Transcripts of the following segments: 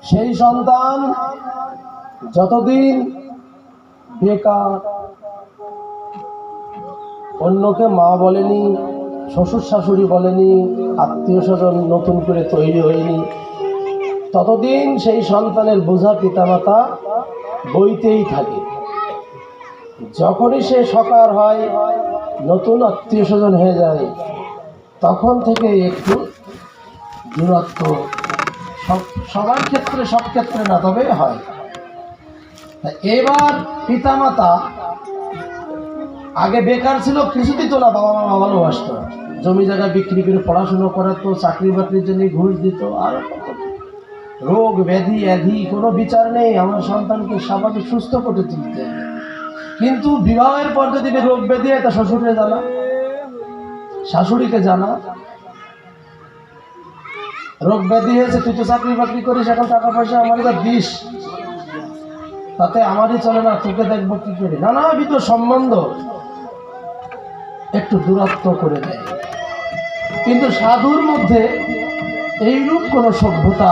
সেই সন্তান যতদিন বেকার, অন্যকে মা বলেনি, শ্বশুর শাশুড়ি বলেনি, আত্মীয় স্বজন নতুন করে তৈরি হয়নি, ততদিন সেই সন্তানের বোঝা পিতামাতা বইতেই থাকে। যখনই সে সকার হয়, নতুন আত্মীয় স্বজন হয়ে যায়, তখন থেকে একটু দূরত্ব সবার ক্ষেত্রে, সব ক্ষেত্রে না, তবে হয়। এবার পিতামাতা আগে বেকার ছিল, কিছু দিত না, বাবা মা ভালোবাসত, জমি জায়গা বিক্রি করে পড়াশুনো করাতো, চাকরি বাকরির জন্য ঘুষ দিত, আর রোগ ব্যাধি কোনো বিচার নেই, আমার সন্তানকে স্বাভাবিক সুস্থ করে তুলতে। কিন্তু বিবাহের পর যদি রোগ ব্যাধি হয়, তা শ্বশুরকে জানা, শাশুড়িকে জানা, রোগ ব্যাধি হয়েছে, তুই তো চাকরি বাকরি করিস, এখন টাকা পয়সা আমার যা দিস, তাতে আমারই চলে না, তোকে দেখবো কি করে, নানাবিধ সম্বন্ধ একটু দূরত্ব করে দেয়। কিন্তু সাধুর মধ্যে এইরূপ কোনো সভ্যতা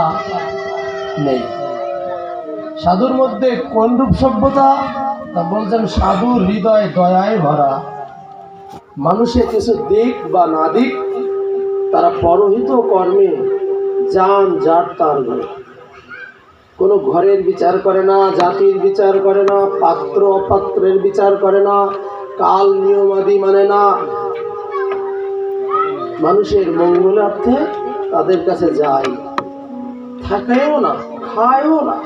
নেই। সাধুর মধ্যে কোন রূপ সভ্যতা? তা বলছেন, সাধুর হৃদয় দয়ায় ভরা, মানুষের কিছু দিক বা না দিক, তারা পরহিত কর্মে যান যার তার ঘরে, কোনো ঘরের বিচার করে না, জাতির বিচার করে না, পাত্র অপাত্রের বিচার করে না, কাল নিয়মাদি মানে না, মানুষের মঙ্গলার্থে তাদের কাছে যায়, থাকেও না, খায়ও না,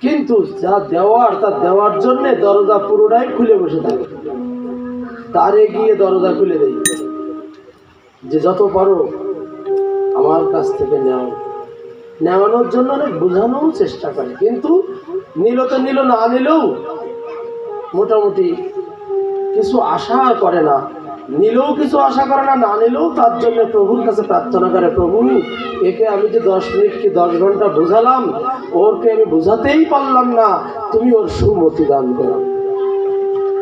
কিন্তু যা দেওয়ার তা দেওয়ার জন্য দরজা পুরোটাই খুলে বসে থাকে, তারে গিয়ে দরজা খুলে দেয় যে যত পারো আমার কাছ থেকে নেওয়ানোর জন্য অনেক বোঝানোর চেষ্টা করে, কিন্তু নিল তো নিল, না নিলেও মোটামুটি কিছু আশা করে না, নিলেও কিছু আশা করে না, না নিলেও তার জন্য প্রভুর কাছে প্রার্থনা করে, প্রভু একে আমি যে 10 মিনিট কি 10 ঘন্টা বোঝালাম, ওরকে আমি বোঝাতেই পারলাম না, তুমি ওর সুমতি দান করো।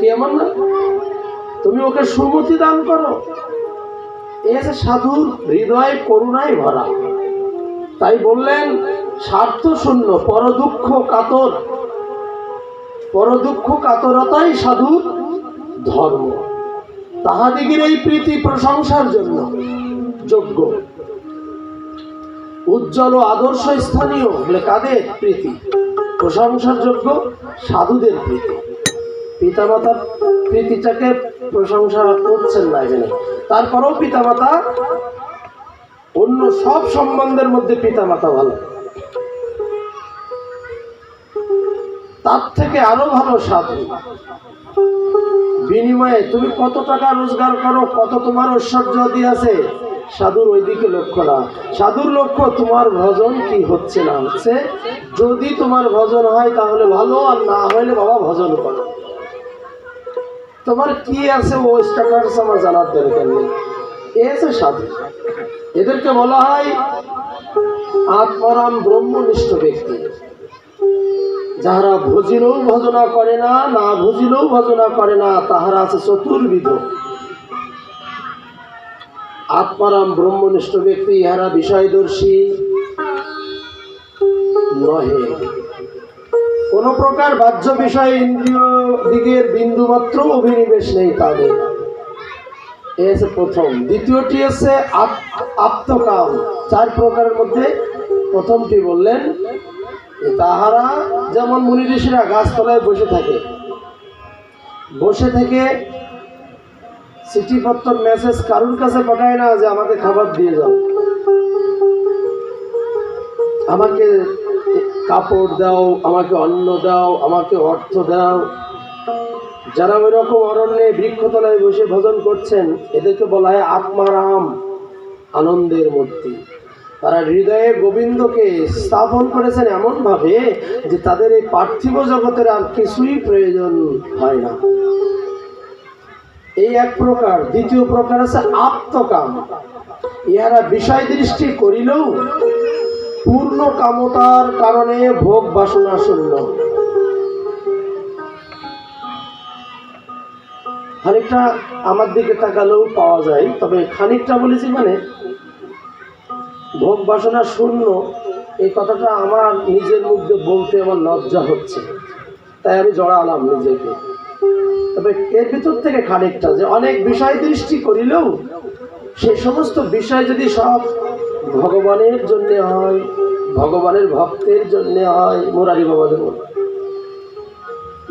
কেমন না, তুমি ওকে সুমতি দান করো। এই যে সাধুর হৃদয় করুণায় ভরা, তাই বললেন স্বার্থ শূন্য, পরদুঃখ কাতরতাই সাধুর ধর্ম। তাহাদিগের এই প্রীতি প্রশংসার জন্য যোগ্য, উজ্জ্বল ও আদর্শ স্থানীয় বলে কাদের প্রীতি প্রশংসার যোগ্য? সাধুদের প্রীতি। পিতামাতার প্রীতিটাকে প্রশংসা করছেন না এখানে, তারপরেও পিতামাতা অন্য সব সম্বন্ধের মধ্যে পিতামাতা ভালো, তার থেকে আরো ভালো সাধু। বিনিময়ে তুমি কত টাকা রোজগার করো, কত তোমার ঐশ্বর্য আছে, সাধুর ওই দিকে লক্ষ্য না। সাধুর লক্ষ্য তোমার ভজন কি হচ্ছে না হচ্ছে, যদি তোমার ভজন হয় তাহলে ভালো, আর না হইলে বাবা ভজন করো, তোমার কি আছে ও স্ট্যাটাস আমার জানার দরকার নেই। এ আছে সাধু। এদেরকে বলা হয় আত্মারাম ব্রহ্মনিষ্ঠ ব্যক্তি, যাহারা ভজিলেও ভজনা করে না, না ভজিলেও ভজনা করে না, তাহারা আছে চতুর্বিধ। আত্মারাম ব্রহ্মনিষ্ঠ ব্যক্তি, ইহারা বিষয়দর্শী নহে, কোন প্রকার বাহ্য বিষয় ইন্দ্রিয় দিকের বিন্দুমাত্র অভিনিবেশ নেই তাদের। এ হচ্ছে প্রথম। দ্বিতীয়টি হচ্ছে আত্মকাম। 4 প্রকারের মধ্যে প্রথমটি বললেন, তাহারা যেমন মুনি ঋষিরা গাছতলায় বসে থেকে চিঠিপত্র মেসেজ কারুর কাছে পাঠায় না যে আমাকে খাবার দিয়ে যাও, আমাকে কাপড় দাও, আমাকে অন্ন দাও, আমাকে অর্থ দাও। যারা ওই রকম অরণ্যে বৃক্ষতলায় বসে ভজন করছেন, এদেরকে বলা হয় আত্মারাম, আনন্দের মূর্তি। তারা হৃদয়ে গোবিন্দকে স্থাপন করেছেন এমন ভাবে যে তাদের এই পার্থিব জগতের আর কিছুই প্রয়োজন হয় না। এই এক প্রকার। দ্বিতীয় প্রকার আছে আত্মকাম। ইহারা বিষয় দৃষ্টি করিলেও পূর্ণ কামতার কারণে ভোগ বাসনা শূন্য। খানিকটা আমার দিকে তাকালেও পাওয়া যায়, তবে খানিকটা বলেছি মানে ভোগ বাসনা শূন্য, এই কথাটা আমার নিজের মুখে বলতে আমার লজ্জা হচ্ছে, তাই আমি জড়ালাম নিজেকে। তবে এর ভিতর থেকে খানিকটা যে অনেক বিষয় দৃষ্টি করিলেও সে সমস্ত বিষয় যদি সব ভগবানের জন্য হয়, ভগবানের ভক্তের জন্য হয়, মুরারি বাবা যেমন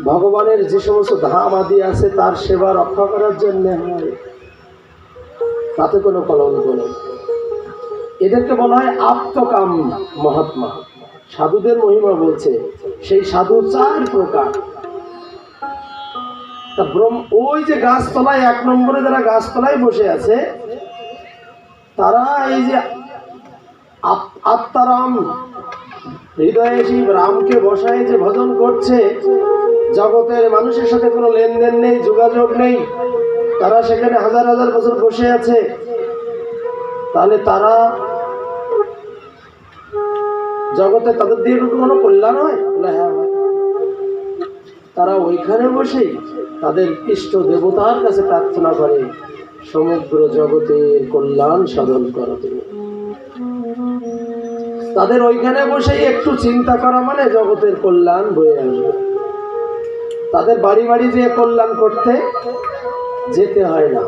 ভগবানের যে সমস্ত ধাম আদি আছে তার সেবা রক্ষা করার জন্য হয়, তাতে কোনো কলঙ্ক নেই। এদেরকে বলা হয় আত্মকাম মহাত্মা। সাধুদের মহিমা বলছে সেই সাধু 4 প্রকার। ওই যে গাছতলায় 1 নম্বরে যারা গাছতলায় বসে আছে তারা এই যে আত্মারাম হৃদয়ে সেই রামকে বসায় যে ভজন করছে, জগতের মানুষের সাথে কোনো লেনদেন নেই, যোগাযোগ নেই, তারা সেখানে হাজার হাজার বছর বসে আছে, তাহলে তারা জগতে তাদের দিয়ে কোনো কল্যাণ হয়? হ্যাঁ, তারা ওইখানে বসেই তাদের ইষ্ট দেবতার কাছে প্রার্থনা করে, সমগ্র জগতের কল্যাণ সাধন করো তুমি। তাদের ওইখানে বসেই একটু চিন্তা করা মানে জগতের কল্যাণ বয়ে আসবে। তাদের বাড়ি বাড়ি যেয়ে কল্যাণ করতে যেতে হয় না।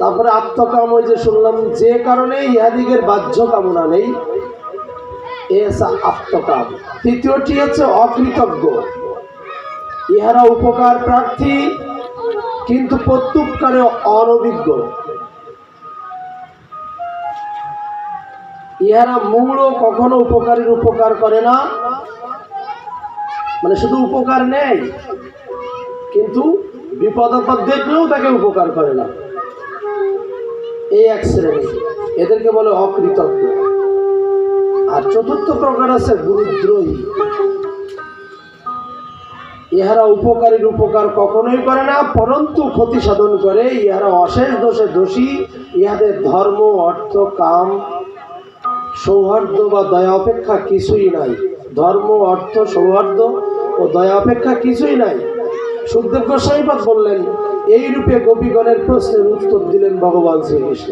তারপরে আত্মকাম, ওই যে শুনলাম, যে কারণে ইহাদিগের বাহ্য কামনা নেই, আত্মকাম। তৃতীয়টি হচ্ছে অকৃতজ্ঞ। ইহারা উপকার প্রার্থী কিন্তু প্রত্যুপকারে অনভিজ্ঞ। ইহারা মূলও কখনো উপকারীর উপকার করে না, মানে শুধু উপকার নেই কিন্তু বিপদ আপদ দেখলেও তাকে উপকার করে না, এই 1 শ্রেণী। এদেরকে বলে অকৃতজ্ঞ। আর 4র্থ প্রকার আছে গুরুদ্রোহী। ইহারা উপকারীর উপকার কখনোই করে না, পরন্তু ক্ষতি সাধন করে। ইহারা অশেষ দোষে দোষী। ইহাদের ধর্ম, অর্থ, কাম, সৌহার্দ্য বা দয়া অপেক্ষা কিছুই নাই। ধর্ম, অর্থ, সৌহার্দ্য ও দয়া অপেক্ষা কিছুই নাই। সুখদেব গোস্বামীপাদ বললেন, এই রূপে গোপীগণের প্রশ্নের উত্তর দিলেন ভগবান শ্রীকৃষ্ণ।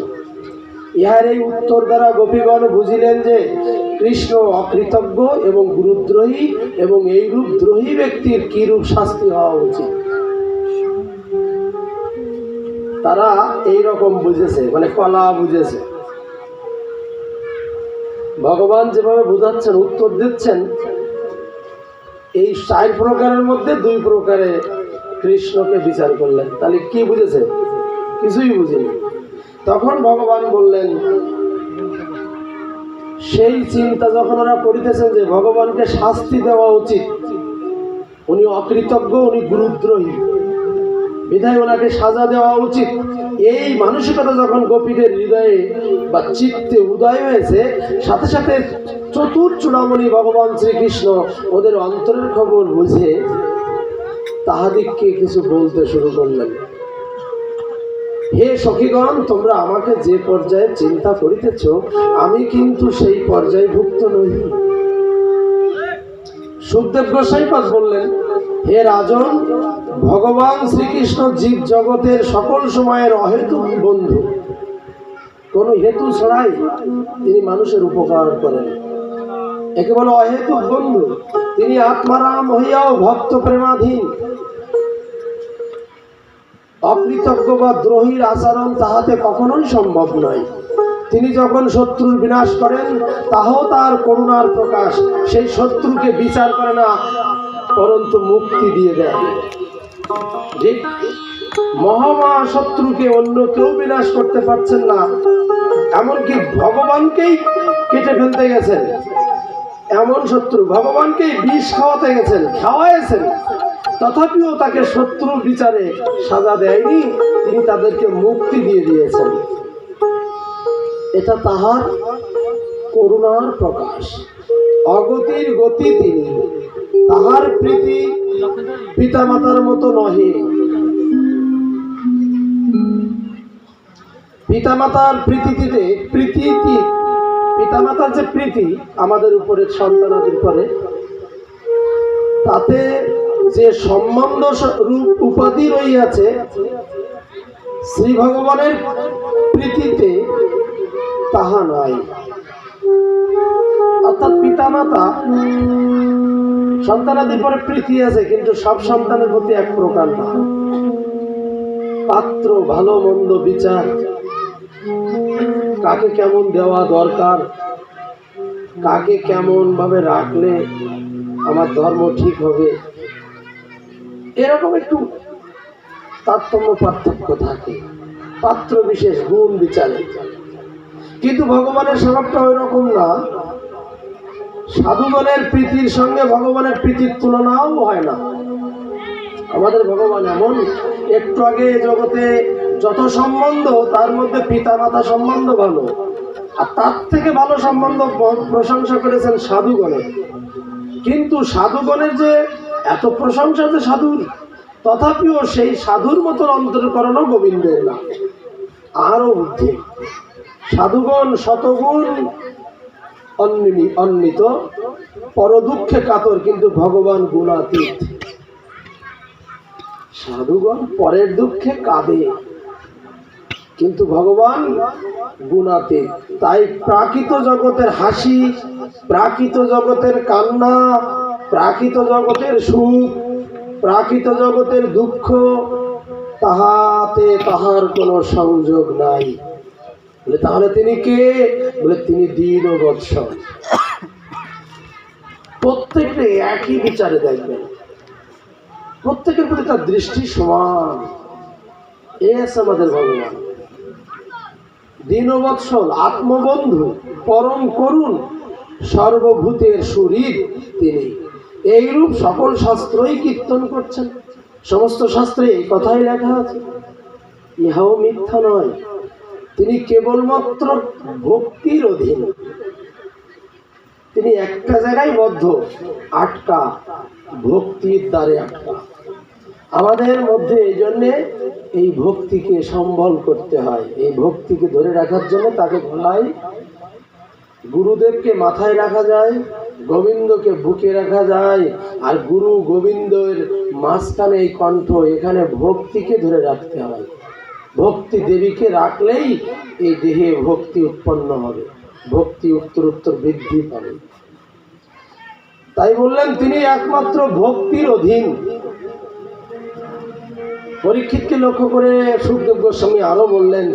ইহার এই উত্তর দ্বারা গোপীগণ বুঝিলেন যে কৃষ্ণ অকৃতজ্ঞ এবং গুরুদ্রোহী, এবং এই রূপ দ্রোহী ব্যক্তির কি রূপ শাস্তি হওয়া উচিত। তারা এই রকম বুঝেছে, মানে কলা বুঝেছে। ভগবান যেভাবে বুঝাচ্ছেন, উত্তর দিচ্ছেন, এই 4 প্রকারের মধ্যে 2 প্রকারে কৃষ্ণকে বিচার করলেন। তাহলে কি বুঝেছে? কিছুই বুঝিনি। তখন ভগবান বললেন, সেই চিন্তা যখন ওরা করিতেছেন যে ভগবানকে শাস্তি দেওয়া উচিত, উনি অকৃতজ্ঞ, উনি গুরুদ্রোহী, বিধায় ওনাকে সাজা দেওয়া উচিত, এই মানসিকতা যখন গোপীদের হৃদয়ে বা চিত্তে উদয় হয়েছে, সাথে সাথে চতুর্চূড়ামণি ভগবান শ্রীকৃষ্ণ ওদের অন্তরের খবর বুঝে তাহাদিগকে কিছু বলতে শুরু করলেন। হে সখীগণ, তোমরা আমাকে যে পর্যায়ে চিন্তা করিতেছ, আমি কিন্তু সেই পর্যায়ভুক্ত নই। সুখদেব গোস্বামীপাদ বললেন, হে রাজন, ভগবান শ্রীকৃষ্ণ জীব জগতের সকল সময়ের অহেতুক বন্ধু। কোনো হেতু ছাড়াই তিনি মানুষের উপকার করেন, একে বলে অহেতুক বন্ধু। তিনি আত্মারাম হইয়াও ভক্ত প্রেমাধীন। অকৃতজ্ঞ বা দ্রোহীর আচরণ তাহাতে কখনোই সম্ভব নয়। তিনি যখন শত্রুর বিনাশ করেন, তাহাও তার করুণার প্রকাশ। সেই শত্রুকে বিচার করে না, পরন্তু মুক্তি দিয়ে দেয়। ঠিক মহামহা শত্রুকে অন্য কেউ বিনাশ করতে পারছেন না, এমনকি ভগবানকেই কেটে ফেলতে গেছেন। এমন শত্রু ভগবানকেই বিষ খাওয়াতে গেছেন, খাওয়াইছেন, তথাপিও তাকে শত্রুর বিচারে সাজা দেয়নি, তিনি তাদেরকে মুক্তি দিয়ে দিয়েছেন। এটা তাহার করুণার প্রকাশ। অগতির গতি তিনি, তাহার প্রীতি পিতামাতার মতো নহে। পিতামাতার প্রীতিতে পিতামাতার যে প্রীতি আমাদের উপরে, সন্তানাদের উপরে, তাতে যে সম্বন্ধ রূপ উপাধি রইয়াছে, শ্রী ভগবানের প্রীতিতে তাহা নয়। পিতা মাতা সন্তানাদির পরে প্রীতি আছে, কিন্তু সব সন্তানের প্রতি এক প্রকার না। পাত্র, ভালো মন্দ বিচার, কাকে কেমন দেওয়া দরকার, কাকে কেমন ভাবে রাখলে আমার ধর্ম ঠিক হবে, এরকম একটু তারতম্য পার্থক্য থাকে পাত্র বিশেষ গুণ বিচারে। কিন্তু ভগবানের স্বভাবটা ওই রকম না। সাধুগণের প্রীতির সঙ্গে ভগবানের প্রীতির তুলনাও হয় না। আমাদের ভগবান এমন, একটু আগে জগতে যত সম্বন্ধ তার মধ্যে পিতা মাতা সম্বন্ধ ভালো, আর তার থেকে ভালো সম্বন্ধ প্রশংসা করেছেন সাধুগণের। কিন্তু সাধুগণের যে এত প্রশংসা যে সাধুর, তথাপিও সেই সাধুর মতন অন্তরকরণও গোবিন্দের না, আরো ঊর্ধ্বে। সাধুগণ শতগুণ অন্বিত, পর দুঃখে কাতর, কিন্তু ভগবান গুণাতীত। সাধুগণ পরের দুঃখে কাঁদে, কিন্তু ভগবান গুণাতীত। তাই প্রাকৃত জগতের হাসি, প্রাকৃত জগতের কান্না, প্রাকৃত জগতের সুখ, প্রাকৃত জগতের দুঃখ, তাহাতে তাহার কোনো সংযোগ নাই। বলে তাহলে তিনি কে? বলে তিনি দীনবৎসল। প্রত্যেকটা একই বিচারে দেখবেন, প্রত্যেকের প্রতি তার দৃষ্টি সমান। এ আছে আমাদের ভগবান। দীনবৎসল, আত্মবন্ধু, পরম করুণ, সর্বভূতের শরীর তিনি। এইরূপ সকল শাস্ত্রই কীর্তন করছেন। সমস্ত শাস্ত্রে এই কথাই লেখা আছে, ইহাও মিথ্যা নয়। তিনি কেবলমাত্র ভক্তির অধীন, তিনি একটা জায়গায় বদ্ধ, আটকা, ভক্তির দ্বারে আটকা। আমাদের মধ্যে এই জন্যে এই ভক্তিকে সম্বল করতে হয়। এই ভক্তিকে ধরে রাখার জন্য তাকে বলাই, গুরুদেবকে মাথায় রাখা যায়, গোবিন্দকে বুকে রাখা যায়, আর গুরু গোবিন্দের মাঝখানে এই কণ্ঠ, এখানে ভক্তিকে ধরে রাখতে হয়। ভক্তি দেবীকে রাখলেই এই দেহে ভক্তি উৎপন্ন হবে, ভক্তি উত্তর উত্তর বৃদ্ধি পাবে। তাই বললেন তিনি একমাত্র ভক্তির অধীন। পরীক্ষিতকে লক্ষ্য করে সুখদেব গোস্বামী আরো বললেন,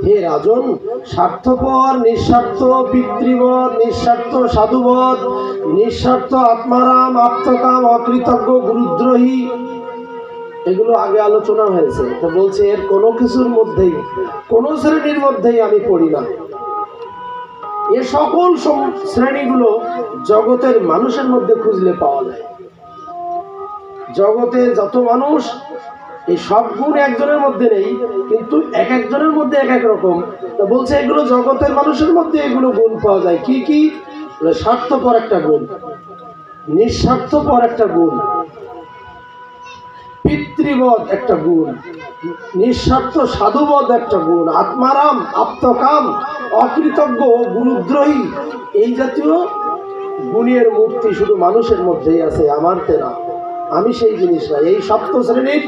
হে রাজন, স্বার্থপর, নিঃস্বার্থ পিতৃবধ, নিঃস্বার্থ সাধুবধ, নিঃস্বার্থ আত্মারাম, আত্মকাম, অকৃতজ্ঞ, গুরুদ্রোহী, এগুলো আগে আলোচনা হয়েছে। তো বলছে এর কোনো কিছুর মধ্যেই, কোনো শ্রেণীর মধ্যেই আমি পড়ি না। এ সকল শ্রেণীগুলো জগতের মানুষের মধ্যে খুঁজলে পাওয়া যায়। জগতে যত মানুষ, এই সব গুণ একজনের মধ্যে নেই, কিন্তু এক একজনের মধ্যে এক এক রকম। তো বলছে এগুলো জগতের মানুষের মধ্যে এগুলো গুণ পাওয়া যায়। কি কি? স্বার্থপর একটা গুণ, নিঃস্বার্থপর একটা গুণ, পিতৃবধ একটা গুণ, নিঃস্বার্থ সাধুবধ একটা গুণ, আত্মারাম, আত্মকাম, অকৃতজ্ঞ, গুরুদ্রোহী, এই জাতীয় গুণের মূর্তি শুধু মানুষের মধ্যেই আছে, আমারতে না। আমি সেই জিনিস না। এই সপ্ত শ্রেণীর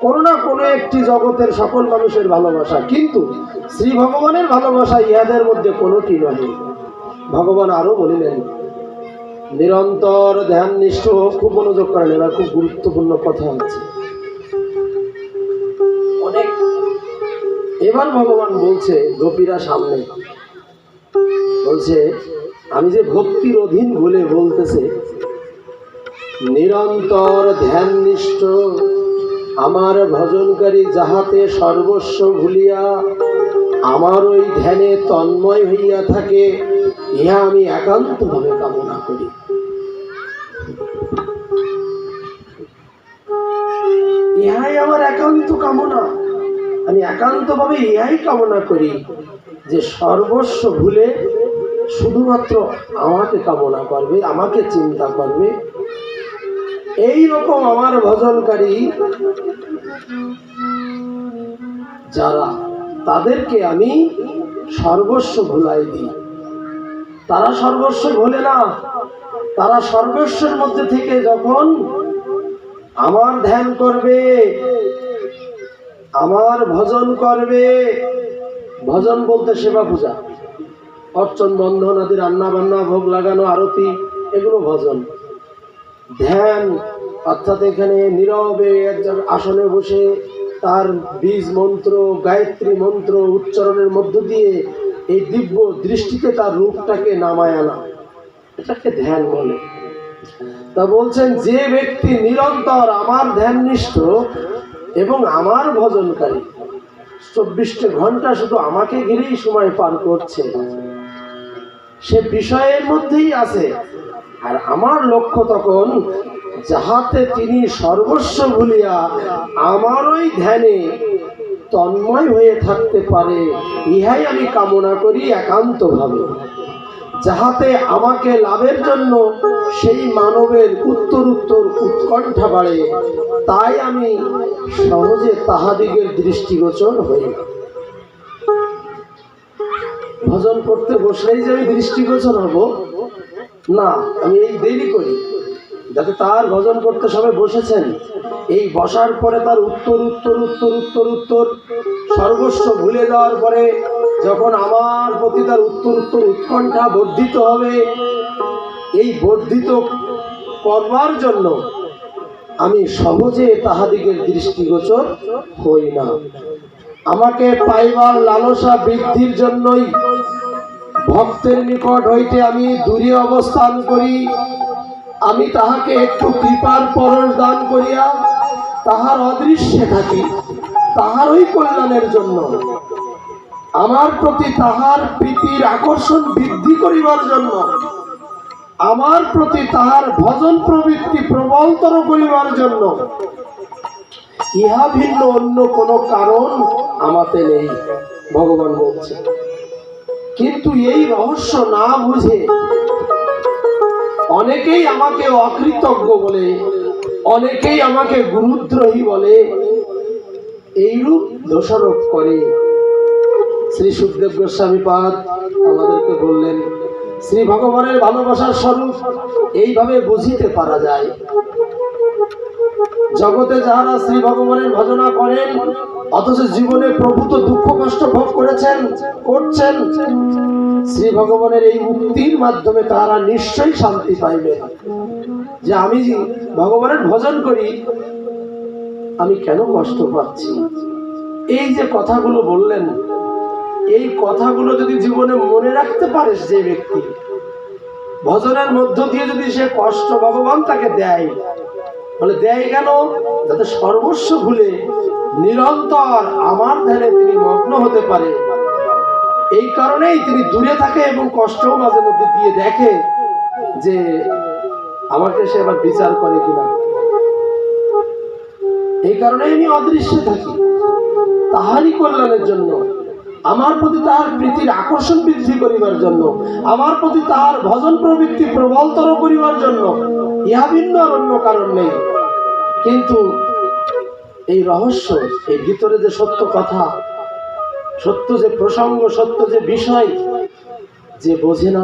কোনো না কোনো একটি জগতের সকল মানুষের ভালোবাসা, কিন্তু শ্রী ভগবানের ভালোবাসা ইহাদের মধ্যে কোনোটি নয়। ভগবান আরো বলিলেন, নিরন্তর ধ্যান নিষ্ঠ, খুব মনোযোগ করেন, এবার খুব গুরুত্বপূর্ণ কথা আছে অনেক। এবার ভগবান বলছে, গোপীরা সামনে বলছে, আমি যে ভক্তির অধীন বলে বলতেছে, নিরন্তর ধ্যান নিষ্ঠ আমার ভজনকারী যাহাতে সর্বস্ব ভুলিয়া আমার ওই ধ্যানে তন্ময় হইয়া থাকে, ইহা আমি একান্তভাবে কামনা করি। ইহাই আমার একান্ত কামনা। আমি একান্তভাবে ইহাই কামনা করি যে সর্বস্ব ভুলে শুধুমাত্র আমাকে কামনা করবে, আমাকে চিন্তা করবে। এই রকম আমার ভজনকারী যারা, তাদেরকে আমি সর্বস্ব ভুলাই দিই। তারা সর্বস্ব ভোলে না। তারা সর্বস্বের মধ্যে থেকে যখন আমার ধ্যান করবে, আমার ভজন করবে, ভজন বলতে সেবা পূজা, অর্চন বন্ধন আদি রান্না বান্না ভোগ লাগানো আরতি এগুলো ভজন। ধ্যান অর্থাৎ এখানে নীরবে একজন আসনে বসে তার বীজ মন্ত্র গায়ত্রী মন্ত্র উচ্চারণের মধ্য দিয়ে এই দিব্য দৃষ্টিতে তার রূপটাকে নামায় আনা, এটাকে ধ্যান বলে। তা বলছেন যে ব্যক্তি নিরন্তর আমার ধ্যাননিষ্ঠ এবং আমার ভজনকারী 24 ঘন্টা শুধু আমাকে ঘিরেই সময় পার করছে, সে বিষয়ের মধ্যেই আছে। আর আমার লক্ষ্য তখন যাহাতে তিনি সর্বস্ব ভুলিয়া আমার ওই ধ্যানে তন্ময় হয়ে থাকতে পারে, ইহাই আমি কামনা করি একান্তভাবে। যাহাতে আমাকে লাভের জন্য সেই মানবের উত্তর উৎকণ্ঠা বাড়ে, তাই আমি সহজে তাহাদিগের দৃষ্টিগোচর হই না। ভজন করতে বসলেই যে আমি দৃষ্টিগোচর হব না, আমি এই দেরি করি যাতে তার ভজন করতে সবাই বসেছেন, এই বসার পরে তার উত্তর সর্বস্ব ভুলে যাওয়ার পরে যখন আমার প্রতি তার উত্তর উৎকণ্ঠা বর্ধিত হবে, এই বর্ধিত করবার জন্য আমি সহজে তাহাদিগের দৃষ্টিগোচর হই না। আমাকে পাইবার লালসা বৃদ্ধির জন্যই ভক্তের নিকট হইতে আমি দূরে অবস্থান করি। আমি তাহাকে একটু কৃপার পরশ দান করিয়া তাহার অদৃশ্যে থাকি, তাহার ওই কল্যাণের জন্য, আমার প্রতি তাহার প্রীতির আকর্ষণ বৃদ্ধি করিবার জন্য, আমার প্রতি তাহার ভজন প্রবৃত্তি প্রবলতর করিবার জন্য। ইহা ভিন্ন অন্য কোনো কারণ আমাতে নেই, ভগবান বলছে। কিন্তু এই রহস্য না বুঝে অনেকেই আমাকে অকৃতজ্ঞ বলে, অনেকেই আমাকে গুরুদ্রোহী বলে, এইরূপ দোষারোপ করে। শ্রী সুখদেব গোস্বামী পাদ আমাদেরকে বললেন, শ্রী ভগবানের ভালোবাসার স্বরূপ এইভাবে বুঝিতে পারা যায়। জগতে যাহারা শ্রী ভগবানের ভজনা করেন অথচ জীবনে প্রভূত দুঃখ কষ্ট ভোগ করছেন, শ্রী ভগবানের এই মুক্তির মাধ্যমে তারা নিশ্চয়ই শান্তি পাইবে। যে আমি ভগবানের ভজন করি, আমি কেন কষ্ট পাচ্ছি? এই যে কথাগুলো বললেন, এই কথাগুলো যদি জীবনে মনে রাখতে পারিস, যে ব্যক্তি ভজনের মধ্য দিয়ে যদি সে কষ্ট ভগবান তাকে দেয়, বলে দেয় কেন? যাতে সর্বস্ব ভুলে নিরন্তর আমার ধ্যানে তিনি মগ্ন হতে পারে। এই কারণেই তিনি দূরে থাকে এবং কষ্টও মাঝে মধ্যে দিয়ে দেখে যে আমাকে সে আবার বিচার করে কিনা। এই কারণেই আমি অদৃশ্যে থাকি, তাহারই কল্যাণের জন্য, আমার প্রতি তাহার প্রীতির আকর্ষণ বৃদ্ধি করিবার জন্য, আমার প্রতি তাহার ভজন প্রবৃত্তি প্রবলতর করিবার জন্য। ইহা ভিন্ন আর অন্য কারণ নেই। কিন্তু এই রহস্য, এই ভিতরে যে সত্য কথা, সত্য যে প্রসঙ্গ, সত্য যে বিষয়, যে বোঝে না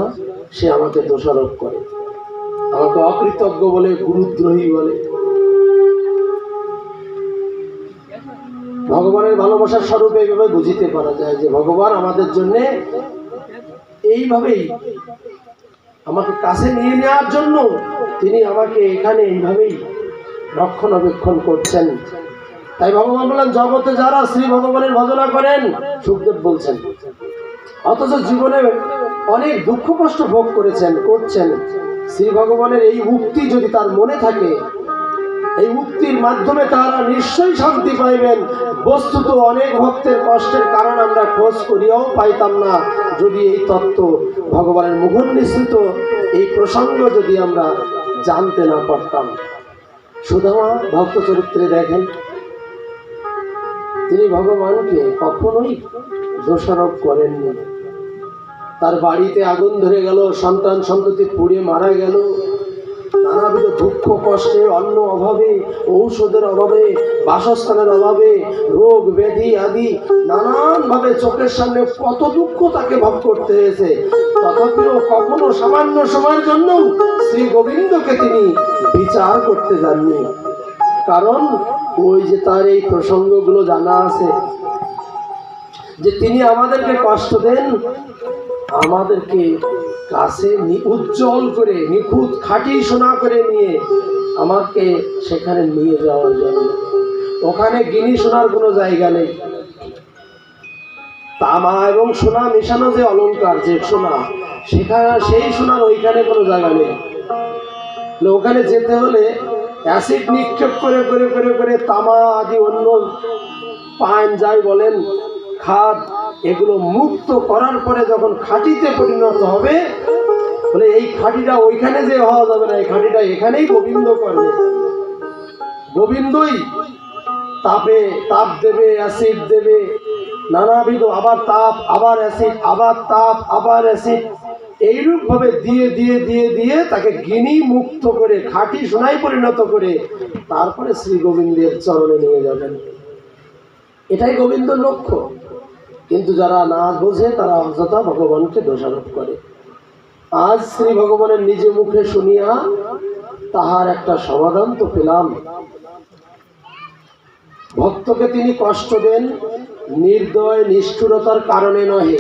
সে আমাকে দোষারোপ করে, আমাকে অকৃতজ্ঞ বলে, গুরুদ্রোহী বলে। ভগবানের ভালোবাসার স্বরূপ এইভাবে বুঝিতে পারা যায় যে ভগবান আমাদের জন্য এইভাবেই আমাকে কাছে নিয়ে নেওয়ার জন্য তিনি আমাকে এখানে এইভাবেই রক্ষণাবেক্ষণ করছেন। তাই ভগবান বলেন, জগতে যারা শ্রী ভগবানের ভজনা করেন, সুখদেব বলছেন, অথচ জীবনে অনেক দুঃখ কষ্ট ভোগ করছেন, শ্রী ভগবানের এই মুক্তি যদি তার মনে থাকে, এই মুক্তির মাধ্যমে তারা নিশ্চয়ই শান্তি পাইবেন। বস্তুত অনেক ভক্তের কষ্টের কারণ আমরা খোঁজ করিয়াও পাইতাম না যদি এই তত্ত্ব, ভগবানের মুখ নিঃসৃত এই প্রসঙ্গ যদি আমরা জানতে না পারতাম। সুদামা ভক্ত চরিত্রে দেখেন, তিনি ভগবানকে কখনোই দোষারোপ করেননি। তার বাড়িতে আগুন ধরে গেল, সন্তান সন্ততি পুড়ে মারা গেল, নানাবিধ দুঃখ কষ্টে, অন্ন অভাবে, ঔষধের অভাবে, বাসস্থানের অভাবে, রোগ ব্যাধি আদি নানানভাবে চোখের সামনে কত দুঃখ তাকে ভোগ করতে হয়েছে। তথাপিও কখনো সামান্য সময়ের জন্য শ্রী গোবিন্দকে তিনি বিচার করতে যাননি। কারণ ওই যে তার এই প্রসঙ্গগুলো জানা আছে যে তিনি আমাদেরকে কষ্ট দেন, আমাদেরকে কাছে উজ্জ্বল করে নিখুঁত খাঁটি সোনা করে নিয়ে আমাকে সেখানে নিয়ে যাওয়ার জন্য। ওখানে গিনি সোনার কোনো জায়গা নেই। তামা এবং সোনা মেশানো যে অলংকার, যে সোনা, সেখানে সেই সোনার ওইখানে কোনো জায়গা নেই। ওখানে যেতে হলে অ্যাসিড নিক্ষেপ করে করে করে করে তামা আদি অন্য পান যাই বলেন খাদ, এগুলো মুক্ত করার পরে যখন খাঁটিতে পরিণত হবে, বলে এই খাঁটিটা ওইখানে যে হওয়া যাবে না, এই খাঁটিটা এখানেই গোবিন্দ করবে। গোবিন্দই তাপে তাপ দেবে, অ্যাসিড দেবে, নানাবিধ, আবার তাপ, আবার অ্যাসিড, আবার তাপ, আবার অ্যাসিড, এইরূপ ভাবে দিয়ে দিয়ে দিয়ে দিয়ে তাকে গিনি মুক্ত করে খাঁটি সোনায় পরিণত করে তারপরে শ্রী গোবিন্দের চরণে নিয়ে যাবেন। এটাই গোবিন্দর লক্ষ্য। কিন্তু যারা না বোঝে তারা অযথা ভগবানকে দোষারোপ করে। আজ শ্রী ভগবানের নিজে মুখে শুনিয়া তাহার একটা সমাধান তো পেলাম। ভক্তকে তিনি কষ্ট দেন নির্দয় নিষ্ঠুরতার কারণে নহে,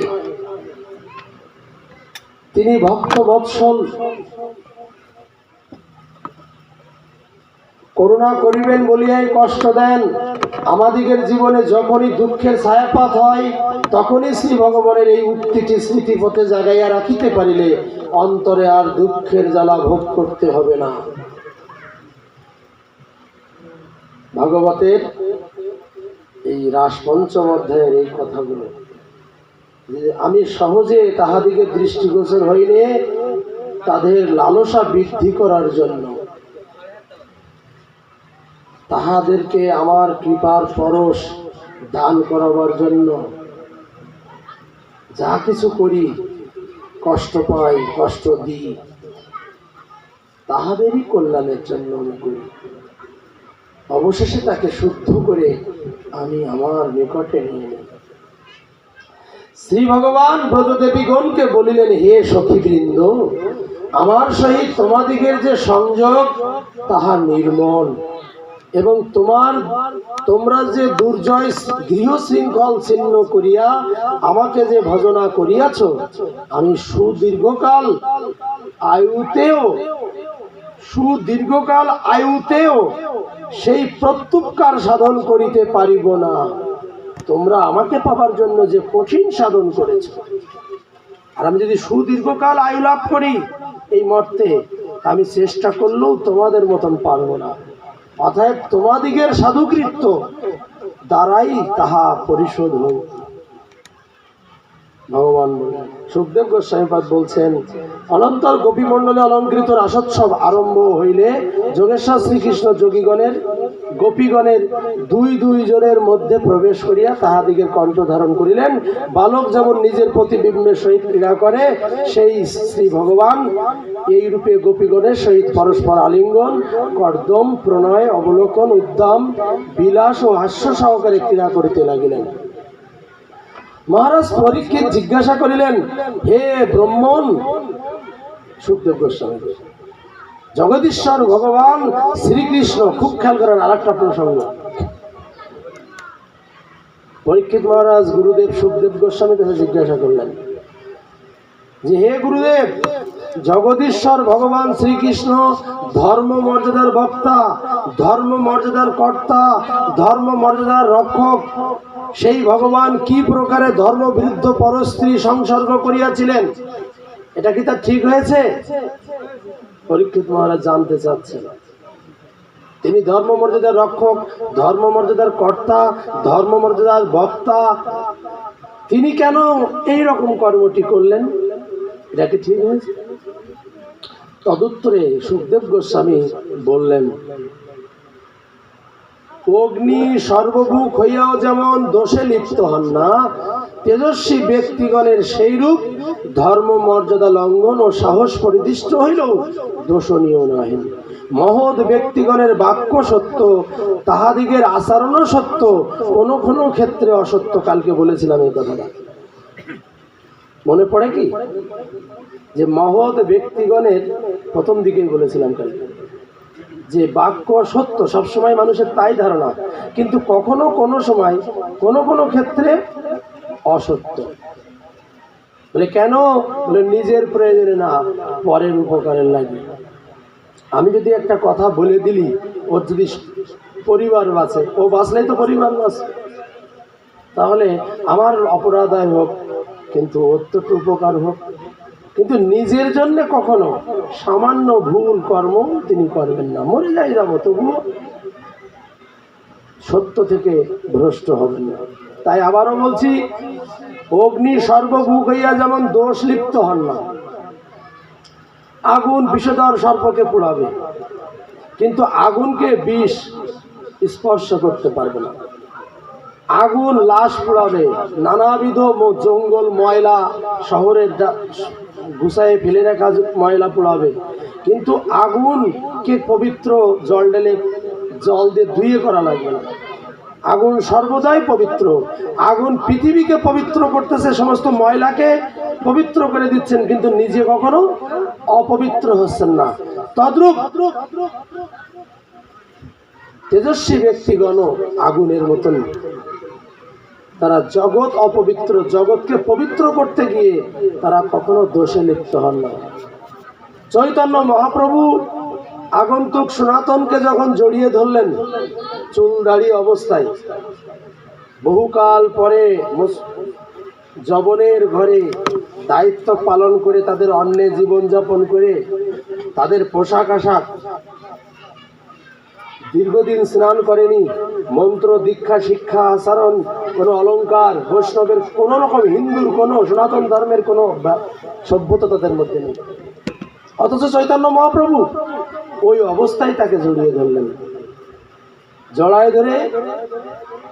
তিনি ভক্ত বৎসল, করুণা করিবেন বলিয়াই কষ্ট দেন। আমাদিগের জীবনে যখনই দুঃখের ছায়াপাত হয়, তখনই শ্রী ভগবানের এই উক্তিটি স্মৃতিপথে জাগাইয়া রাখিতে পারিলে অন্তরে আর দুঃখের জ্বালা ভোগ করতে হবে না। ভাগবতের এই রাস পঞ্চম অধ্যায়ের এই কথাগুলো আমি সহজে তাহাদিগের দৃষ্টিগোচর হইলে তাদের লালসা বৃদ্ধি করার জন্য, তাহাদেরকে আমার কৃপার পরশ দান করাবার জন্য যা কিছু করি, কষ্ট পাই, কষ্ট দিই, তাহাদেরই কল্যাণের জন্য আমি করি। অবশেষে তাকে শুদ্ধ করে আমি আমার নিকটে নিয়ে নেই। শ্রী ভগবান ব্রজদেবীগণকে বলিলেন, হে সখীবৃন্দ, আমার সহিত তোমাদিগের যে সংযোগ তাহা নির্মল, এবং তোমরা যে দুর্জয় গৃহ শৃঙ্খল ছিন্ন করিয়া আমাকে যে ভজনা করিয়াছ, আমি সুদীর্ঘকাল আয়ুতেও সেই প্রত্যুপকার সাধন করিতে পারিব না। তোমরা আমাকে পাবার জন্য যে কঠিন সাধন করেছ, আর আমি যদি সুদীর্ঘকাল আয়ু লাভ করি এই মর্তে, আমি চেষ্টা করলেও তোমাদের মতন পারবো না। অতএব তোমাদিগের সাধুকৃত্য দ্বারাই তাহা পরিশোধ হই। ভগবান বলেন, সুখদেব গোস্বামীপাদ বলছেন, অনন্তর গোপীমণ্ডলে অলঙ্কৃত রাসোৎসব আরম্ভ হইলে যোগেশ্বর শ্রীকৃষ্ণ যোগীগণের গোপীগণের দুই দুই জনের মধ্যে প্রবেশ করিয়া তাহাদিগের কণ্ঠ ধারণ করিলেন। বালক যেমন নিজের প্রতিবিম্বের সহিত ক্রীড়া করে, সেই শ্রী ভগবান এই রূপে গোপীগণের সহিত পরস্পর আলিঙ্গন, কর্দম, প্রণয়, অবলোকন, উদ্দাম, বিলাস ও হাস্য সহকারে ক্রীড়া করিতে লাগিলেন। মহারাজ পরীক্ষিত জিজ্ঞাসা করিলেন, হে ব্রহ্মণ, সুখদেব গোস্বামী, জগদীশ্বর ভগবান শ্রীকৃষ্ণ, খুব খেয়াল করেন আর একটা প্রসঙ্গ। পরীক্ষিত মহারাজ গুরুদেব সুখদেব গোস্বামীর কাছে জিজ্ঞাসা করলেন যে, হে গুরুদেব, জগদীশ্বর ভগবান শ্রীকৃষ্ণ ধর্ম মর্যাদার বক্তা, ধর্ম মর্যাদার কর্তা, ধর্ম মর্যাদার রক্ষক, সেই ভগবান কি প্রকারে ধর্ম বিরুদ্ধ পরস্ত্রী সংসর্গ করিয়াছিলেন, এটা কি তার ঠিক হয়েছে? পরীক্ষিত মহারাজ জানতে চাচ্ছেন। তিনি ধর্ম মর্যাদার রক্ষক, ধর্ম মর্যাদার কর্তা, ধর্ম মর্যাদার বক্তা, তিনি কেন এই রকম কর্মটি করলেন, এটা কি ঠিক হয়েছে? তদুত্তরে সুখদেব গোস্বামী বললেন, অগ্নি সর্বভূক হইয়াও যেমন দোষে লিপ্ত হন না, তেজস্বী ব্যক্তিগণের সেইরূপ ধর্ম মর্যাদা লঙ্ঘন ও সাহস পরিদিষ্ট হইলেও দোষণীয় নহে। মহৎ ব্যক্তিগণের বাক্য সত্য, তাহাদিগের আচরণও সত্য, কোনো কোনো ক্ষেত্রে অসত্য। কালকে বলেছিলাম এই কথাটা, মনে পড়ে কি? যে মহৎ ব্যক্তিগণের প্রথম দিকেই বলেছিলাম কালকে যে বাক্য সত্য, সবসময় মানুষের তাই ধারণা, কিন্তু কখনো কোনো সময় কোনো কোনো ক্ষেত্রে অসত্য। বলে কেন? বলে নিজের প্রয়োজনে না, পরের উপকারের লাগে। আমি যদি একটা কথা বলে দিলি, ওর যদি পরিবার বাঁচে, ও বাঁচলেই তো পরিবার বাঁচে, তাহলে আমার অপরাধ হোক, কিন্তু ওর তো একটু উপকার হোক। কিন্তু নিজের জন্য কখনো সামান্য ভুল কর্ম তিনি করবেন না। মরে যাই যাবো, তবুও সত্য থেকে ভ্রষ্ট হবেন না। তাই আবারও বলছি, অগ্নি সর্বভুক হইয়া যেমন দোষ লিপ্ত হন না। আগুন বিষধর সর্পকে পোড়াবে, কিন্তু আগুনকে বিষ স্পর্শ করতে পারবে না। আগুন লাশ পোড়াবে, নানাবিধ জঙ্গল ময়লা শহরের গুছায় ফেলে রাখা ময়লা পোড়াবে, কিন্তু আগুনকে পবিত্র জল দিয়ে ধুয়ে করা লাগবে না। আগুন সর্বদাই পবিত্র। আগুন পৃথিবীকে পবিত্র করতেছে, সমস্ত ময়লাকে পবিত্র করে দিচ্ছেন, কিন্তু নিজে কখনো অপবিত্র হচ্ছেন না। তদ্রূপ তেজস্বী ব্যক্তিগণ আগুনের মতন, তারা জগৎ অপবিত্র, জগৎকে পবিত্র করতে গিয়ে তারা কখনো দোষে লিপ্ত হন না। চৈতন্য মহাপ্রভু আগন্তুক সনাতনকে যখন জড়িয়ে ধরলেন চুল দাড়ি অবস্থায়, বহুকাল পরে যবনের ঘরে দায়িত্ব পালন করে, তাদের অন্নে জীবনযাপন করে, তাদের পোশাক আশাক, দীর্ঘদিন স্নান করেনি, মন্ত্র দীক্ষা শিক্ষা আচরণ, কোনো অলঙ্কার, বৈষ্ণবের কোনো রকম, হিন্দুর কোনো, সনাতন ধর্মের কোনো সভ্যতা তাদের মধ্যে নেই। অথচ চৈতন্য মহাপ্রভু ওই অবস্থায় তাকে জড়িয়ে ধরলেন, জড়ায় ধরে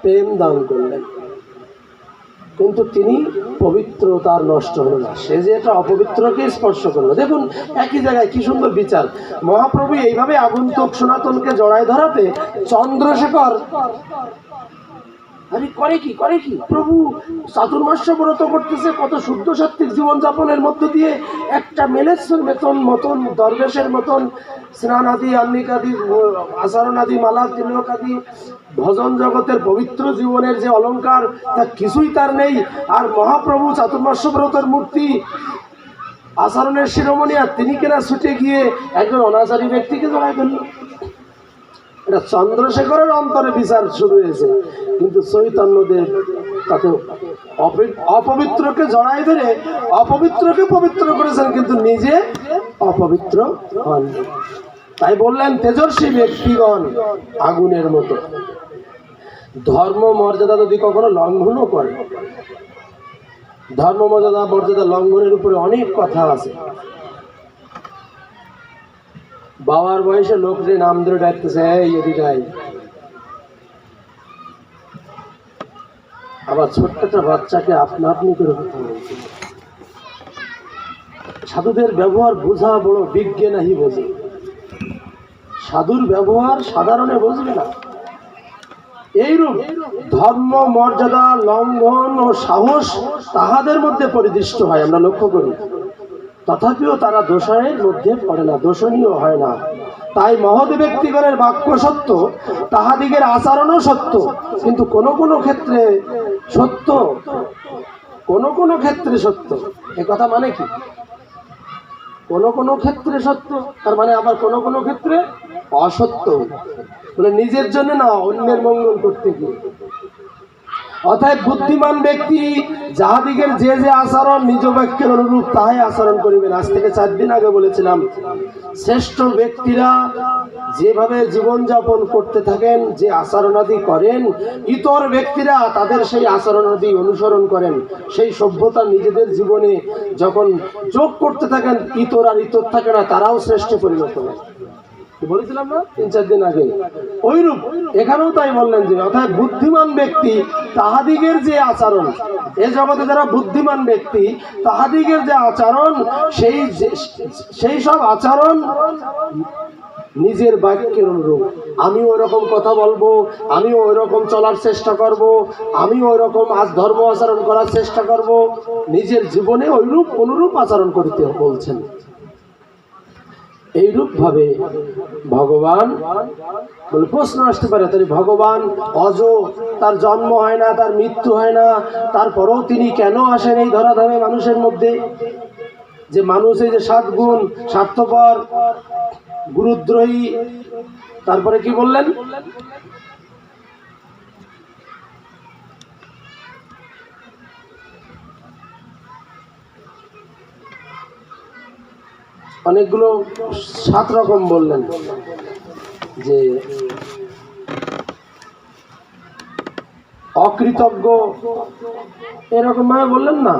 প্রেম দান করলেন, কিন্তু তিনি পবিত্রতার নষ্ট হলো না। সে যে এটা অপবিত্রকে স্পর্শ করলো। দেখুন একই জায়গায় কি সুন্দর বিচার। মহাপ্রভু এইভাবে আগন্তুক সনাতনকে জড়ায় ধরাতে চন্দ্রশেখর আরে করে কি প্রভু চাতুর্মাস্য ব্রত করতেছে, কত শুদ্ধ সাত্ত্বিক জীবনযাপনের মধ্য দিয়ে একটা মেলেশ্বর মতন দরবেশের মতন স্নান আদি, আন্নিক আদি, আচরণ আদি, মালা তিলক আদি, ভজন জগতের পবিত্র জীবনের যে অলঙ্কার, তা কিছুই তার নেই। আর মহাপ্রভু চাতুর্মাস্য ব্রতের মূর্তি, আচরণের শিরোমণি, আর তিনি কেনা ছুটে গিয়ে একজন অনাচারী ব্যক্তিকে জড়াই ফেলল। এটা চন্দ্রশেখরের অন্তরে বিচার শুরু হয়েছে, কিন্তু চৈতন্যদেব তাতে অপবিত্রকে জড়াই ধরে অপবিত্রকে পবিত্র করেছেন, কিন্তু নিজে অপবিত্র হন। তাই বললেন তেজস্বী ব্যক্তিগণ আগুনের মতো। ধর্ম মর্যাদা যদি কখনো লঙ্ঘনও করে, ধর্ম মর্যাদা লঙ্ঘনের উপরে অনেক কথা আছে। বাবার বয়সে লোক যে নাম ধরে ডাকতেছে, এই এদিকাই, আবার ছোট্ট একটা বাচ্চাকে আপনা আপনি করে কথা বলছে। সাধুদের ব্যবহার বোঝা বড় বিজ্ঞে নাহি বোঝে। সাধুর ব্যবহার সাধারণে বুঝবে না। এইরূপ ধর্ম মর্যাদা লঙ্ঘন ও সাহস তাহাদের মধ্যে পরিদৃষ্ট হয়, আমরা লক্ষ্য করি। তথাপিও তারা দোষের মধ্যে পড়ে না, দোষণীয় হয় না। তাই মহৎ ব্যক্তিগণের বাক্য সত্য, তাহাদিগের আচরণও সত্য, কিন্তু কোনো কোনো ক্ষেত্রে সত্য, কোনো কোনো ক্ষেত্রে সত্য। এ কথা মানে কি? কোনো কোনো ক্ষেত্রে সত্য, তার মানে আবার কোনো কোনো ক্ষেত্রে অসত্য, বলে নিজের জন্য না, অন্যের মঙ্গল করতে গিয়ে। অতএব বুদ্ধিমান ব্যক্তি যাহাদিগের যে যে আচরণ নিজ বাক্যের অনুরূপ তাহাই আচরণ করিবেন। আজ থেকে 4 দিন আগে বলেছিলাম, শ্রেষ্ঠ ব্যক্তিরা যেভাবে জীবনযাপন করতে থাকেন, যে আচরণাদি করেন, ইতর ব্যক্তিরা তাদের সেই আচরণাদি অনুসরণ করেন। সেই সভ্যতা নিজেদের জীবনে যখন যোগ করতে থাকেন, ইতর আর ইতর থাকে না, তারাও শ্রেষ্ঠ পরিণত হয়। বলেছিলাম না 3-4 দিন আগে? ওইরূপ এখানেও তাই বললেন যে অর্থাৎ বুদ্ধিমান ব্যক্তি তাহাদিগের যে আচরণ, এ জগতে যারা বুদ্ধিমান ব্যক্তি তাহাদিগের যে আচরণ, সেই সব আচরণ নিজের বাক্যের অনুরূপ। আমি ওই রকম কথা বলবো, আমি ওই রকম চলার চেষ্টা করব, আমি ওই রকম ধর্ম আচরণ করার চেষ্টা করব, নিজের জীবনে ওইরূপ অনুরূপ আচরণ করতে বলছেন। এইরূপ ভাবে ভগবান বলে প্রশ্ন আসতে পারে, তাহলে ভগবান অজ, তার জন্ম হয় না, তার মৃত্যু হয় না, তারপরেও তিনি কেন আসেন এই ধরাধামে মানুষের মধ্যে? যে মানুষ এই যে 7 গুণ, স্বার্থপর, গুরুদ্রোহী, তারপরে কি বললেন? অনেকগুলো 7 রকম বললেন, যে অকৃতজ্ঞ, এরকম ভাবে বললেন না?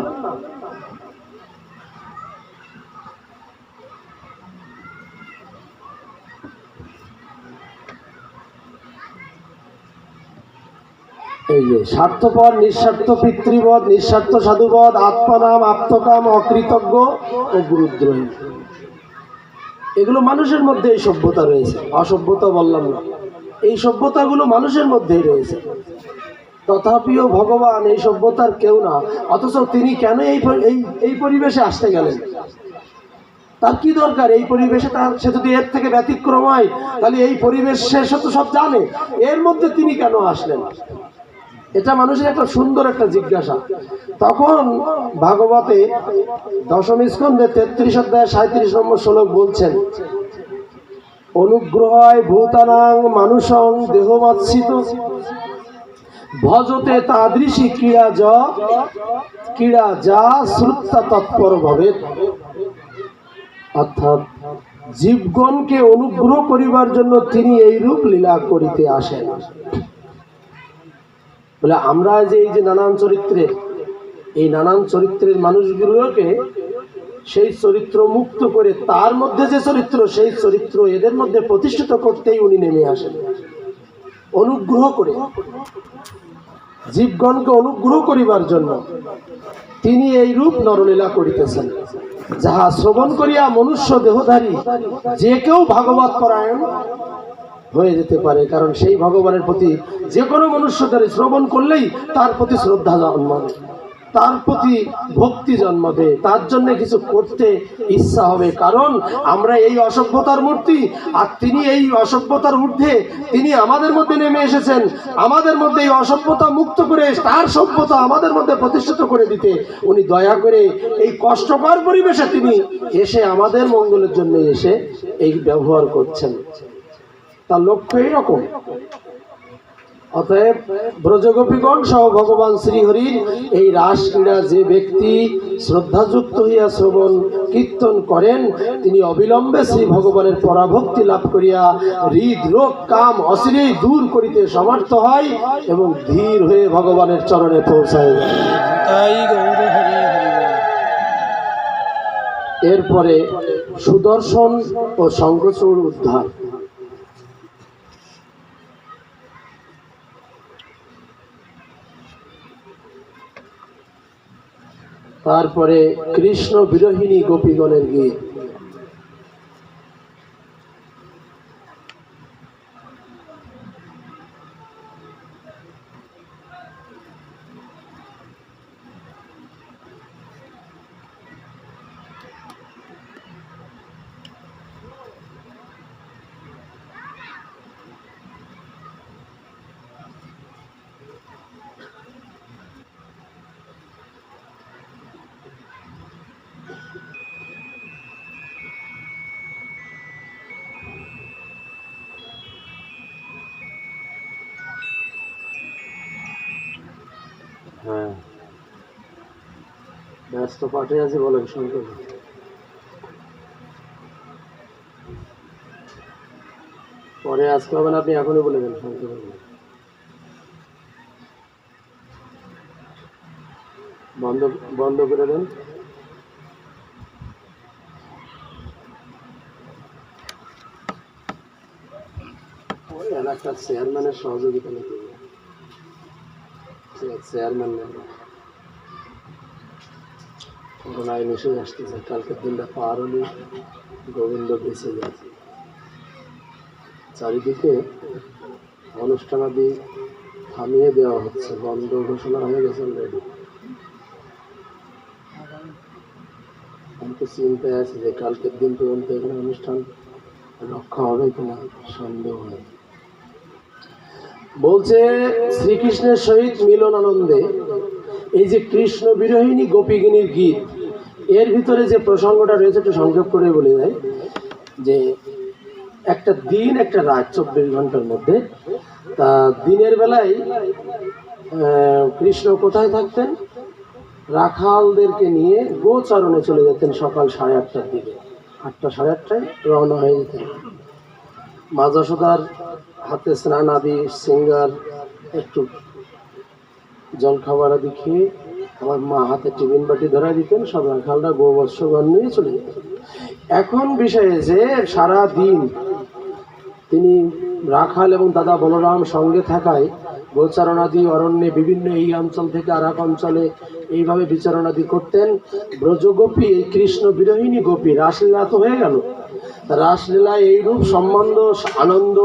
এই যে স্বার্থপর, নিঃস্বার্থ পিতৃবধ, নিঃস্বার্থ সাধুবধ, আত্মনাম, আত্মকাম, অকৃতজ্ঞ ও গুরুদ্রোহী, এগুলো মানুষের মধ্যে এই সভ্যতা রয়েছে। অসভ্যতা বললাম না, এই সভ্যতাগুলো মানুষের মধ্যেই রয়েছে। তথাপিও ভগবান এই সভ্যতার কেউ না, অথচ তিনি কেন এই পরিবেশে আসতে গেলেন? তার কি দরকার এই পরিবেশে? সে যদি এর থেকে ব্যতিক্রম হয়, তাহলে এই পরিবেশ সে তো সব জানে, এর মধ্যে তিনি কেন আসলেন? এটা মানুষের একটা সুন্দর একটা জিজ্ঞাসা। তখন ভাগবতে 10ম স্কন্ধে 33 অধ্যায় 37 নম্বর শ্লোক বলছেন, অনুগ্রহায় ভূতানাং মানুষং দেহমাচ্ছিত ভজতে তাদৃশী ক্রীড়া যা শ্রুতা তৎপর ভাবে। অর্থাৎ জীবগণকে অনুগ্রহ করিবার জন্য তিনি এই রূপ লীলা করিতে আসেন। বলে আমরা যে এই যে নানান চরিত্রের মানুষগুলোকে সেই চরিত্র মুক্ত করে তার মধ্যে যে চরিত্র, সেই চরিত্র এদের মধ্যে প্রতিষ্ঠিত করতেই উনি নেমে আসেন। অনুগ্রহ করে, জীবগণকে অনুগ্রহ করিবার জন্য তিনি এই রূপ নরলীলা করিতেছেন, যাহা শ্রবণ করিয়া মনুষ্য দেহধারী যে কেউ ভাগবত পরায়ণ হয়ে যেতে পারে। কারণ সেই ভগবানের প্রতি যে কোনো মনুষ্যদের শ্রবণ করলেই তার প্রতি শ্রদ্ধা জন্মাবে, তার প্রতি ভক্তি জন্মাবে, তার জন্য কিছু করতে ইচ্ছা হবে। কারণ আমরা এই অসভ্যতার মূর্তি, আর তিনি এই অসভ্যতার ঊর্ধ্বে তিনি আমাদের মধ্যে নেমে এসেছেন, আমাদের মধ্যে এই অসভ্যতা মুক্ত করে তার সভ্যতা আমাদের মধ্যে প্রতিষ্ঠিত করে দিতে উনি দয়া করে এই কষ্টকর পরিবেশে তিনি এসে আমাদের মঙ্গলের জন্য এসে এই ব্যবহার করছেন। তার লক্ষ্য এইরকম। অতএব ব্রজগোপীগণ সহ ভগবান শ্রীহরির এই রাস ক্রীড়া যে ব্যক্তি শ্রদ্ধাযুক্ত হইয়া শ্রবণ কীর্তন করেন, তিনি অবিলম্বে শ্রী ভগবানের পরাভক্তি লাভ করিয়া হৃদ রোগ কাম অচিরেই দূর করিতে সমর্থ হয় এবং ধীর হয়ে ভগবানের চরণে পৌঁছায়। এরপরে সুদর্শন ও শঙ্খচূড় উদ্ধার। তারপরে কৃষ্ণ বিরোহিনী গোপীগণের গীত। হ্যাঁ, ব্যস্ত পাঠে আছে, বলেন শঙ্কর। পরে আজকে হবেন, আপনি এখনই বলে দেন শঙ্কর। বন্ধ করে দেন। ওই এলাকার চেয়ারম্যানের সহযোগিতা নাকি, চেয়ারম্যান করোনায় মেসেজ আসতেছে, কালকের দিনটা পার হলে গোবিন্দ বেঁচে যাচ্ছে। চারিদিকে অনুষ্ঠানাদি থামিয়ে দেওয়া হচ্ছে, বন্ধ ঘোষণা হয়ে গেছে অলরেডি। তো চিন্তায় আছে যে কালকের দিন পর্যন্ত এখানে অনুষ্ঠান রক্ষা হবে কিনা সন্দেহ হয়। বলছে শ্রীকৃষ্ণের সহিত মিলন আনন্দে এই যে কৃষ্ণ বিরোহিনী গোপীগিনীর গীত, এর ভিতরে যে প্রসঙ্গটা রয়েছে একটু সংক্ষেপ করে বলে যায় যে একটা দিন একটা রাত 24 ঘন্টার মধ্যে, তা দিনের বেলায় কৃষ্ণ কোথায় থাকতেন? রাখালদেরকে নিয়ে গোচারণে চলে যেতেন সকাল 8:30টার দিকে। 8টা 8:30টায় রওনা হয়ে যেতেন। মা যশোদার হাতে স্নান আদি সিঙ্গার একটু জলখাবার আদি খেয়ে আমার মা হাতে টিফিন বাটি ধরা দিতেন, সব রাখালরা গোবৎসগণ নিয়ে চলে যেতেন। এখন বিষয়ে যে সারা দিন তিনি রাখাল এবং দাদা বলরাম সঙ্গে থাকায় গোচারণাদি অরণ্যে বিভিন্ন এই অঞ্চল থেকে আর এক অঞ্চলে এইভাবে বিচরণাদি করতেন। ব্রজগোপী এই কৃষ্ণ বিরোহিনী গোপী রাসলীলা তো হয়ে গেল, রাসলীলায় এইরূপ সম্বন্ধ আনন্দ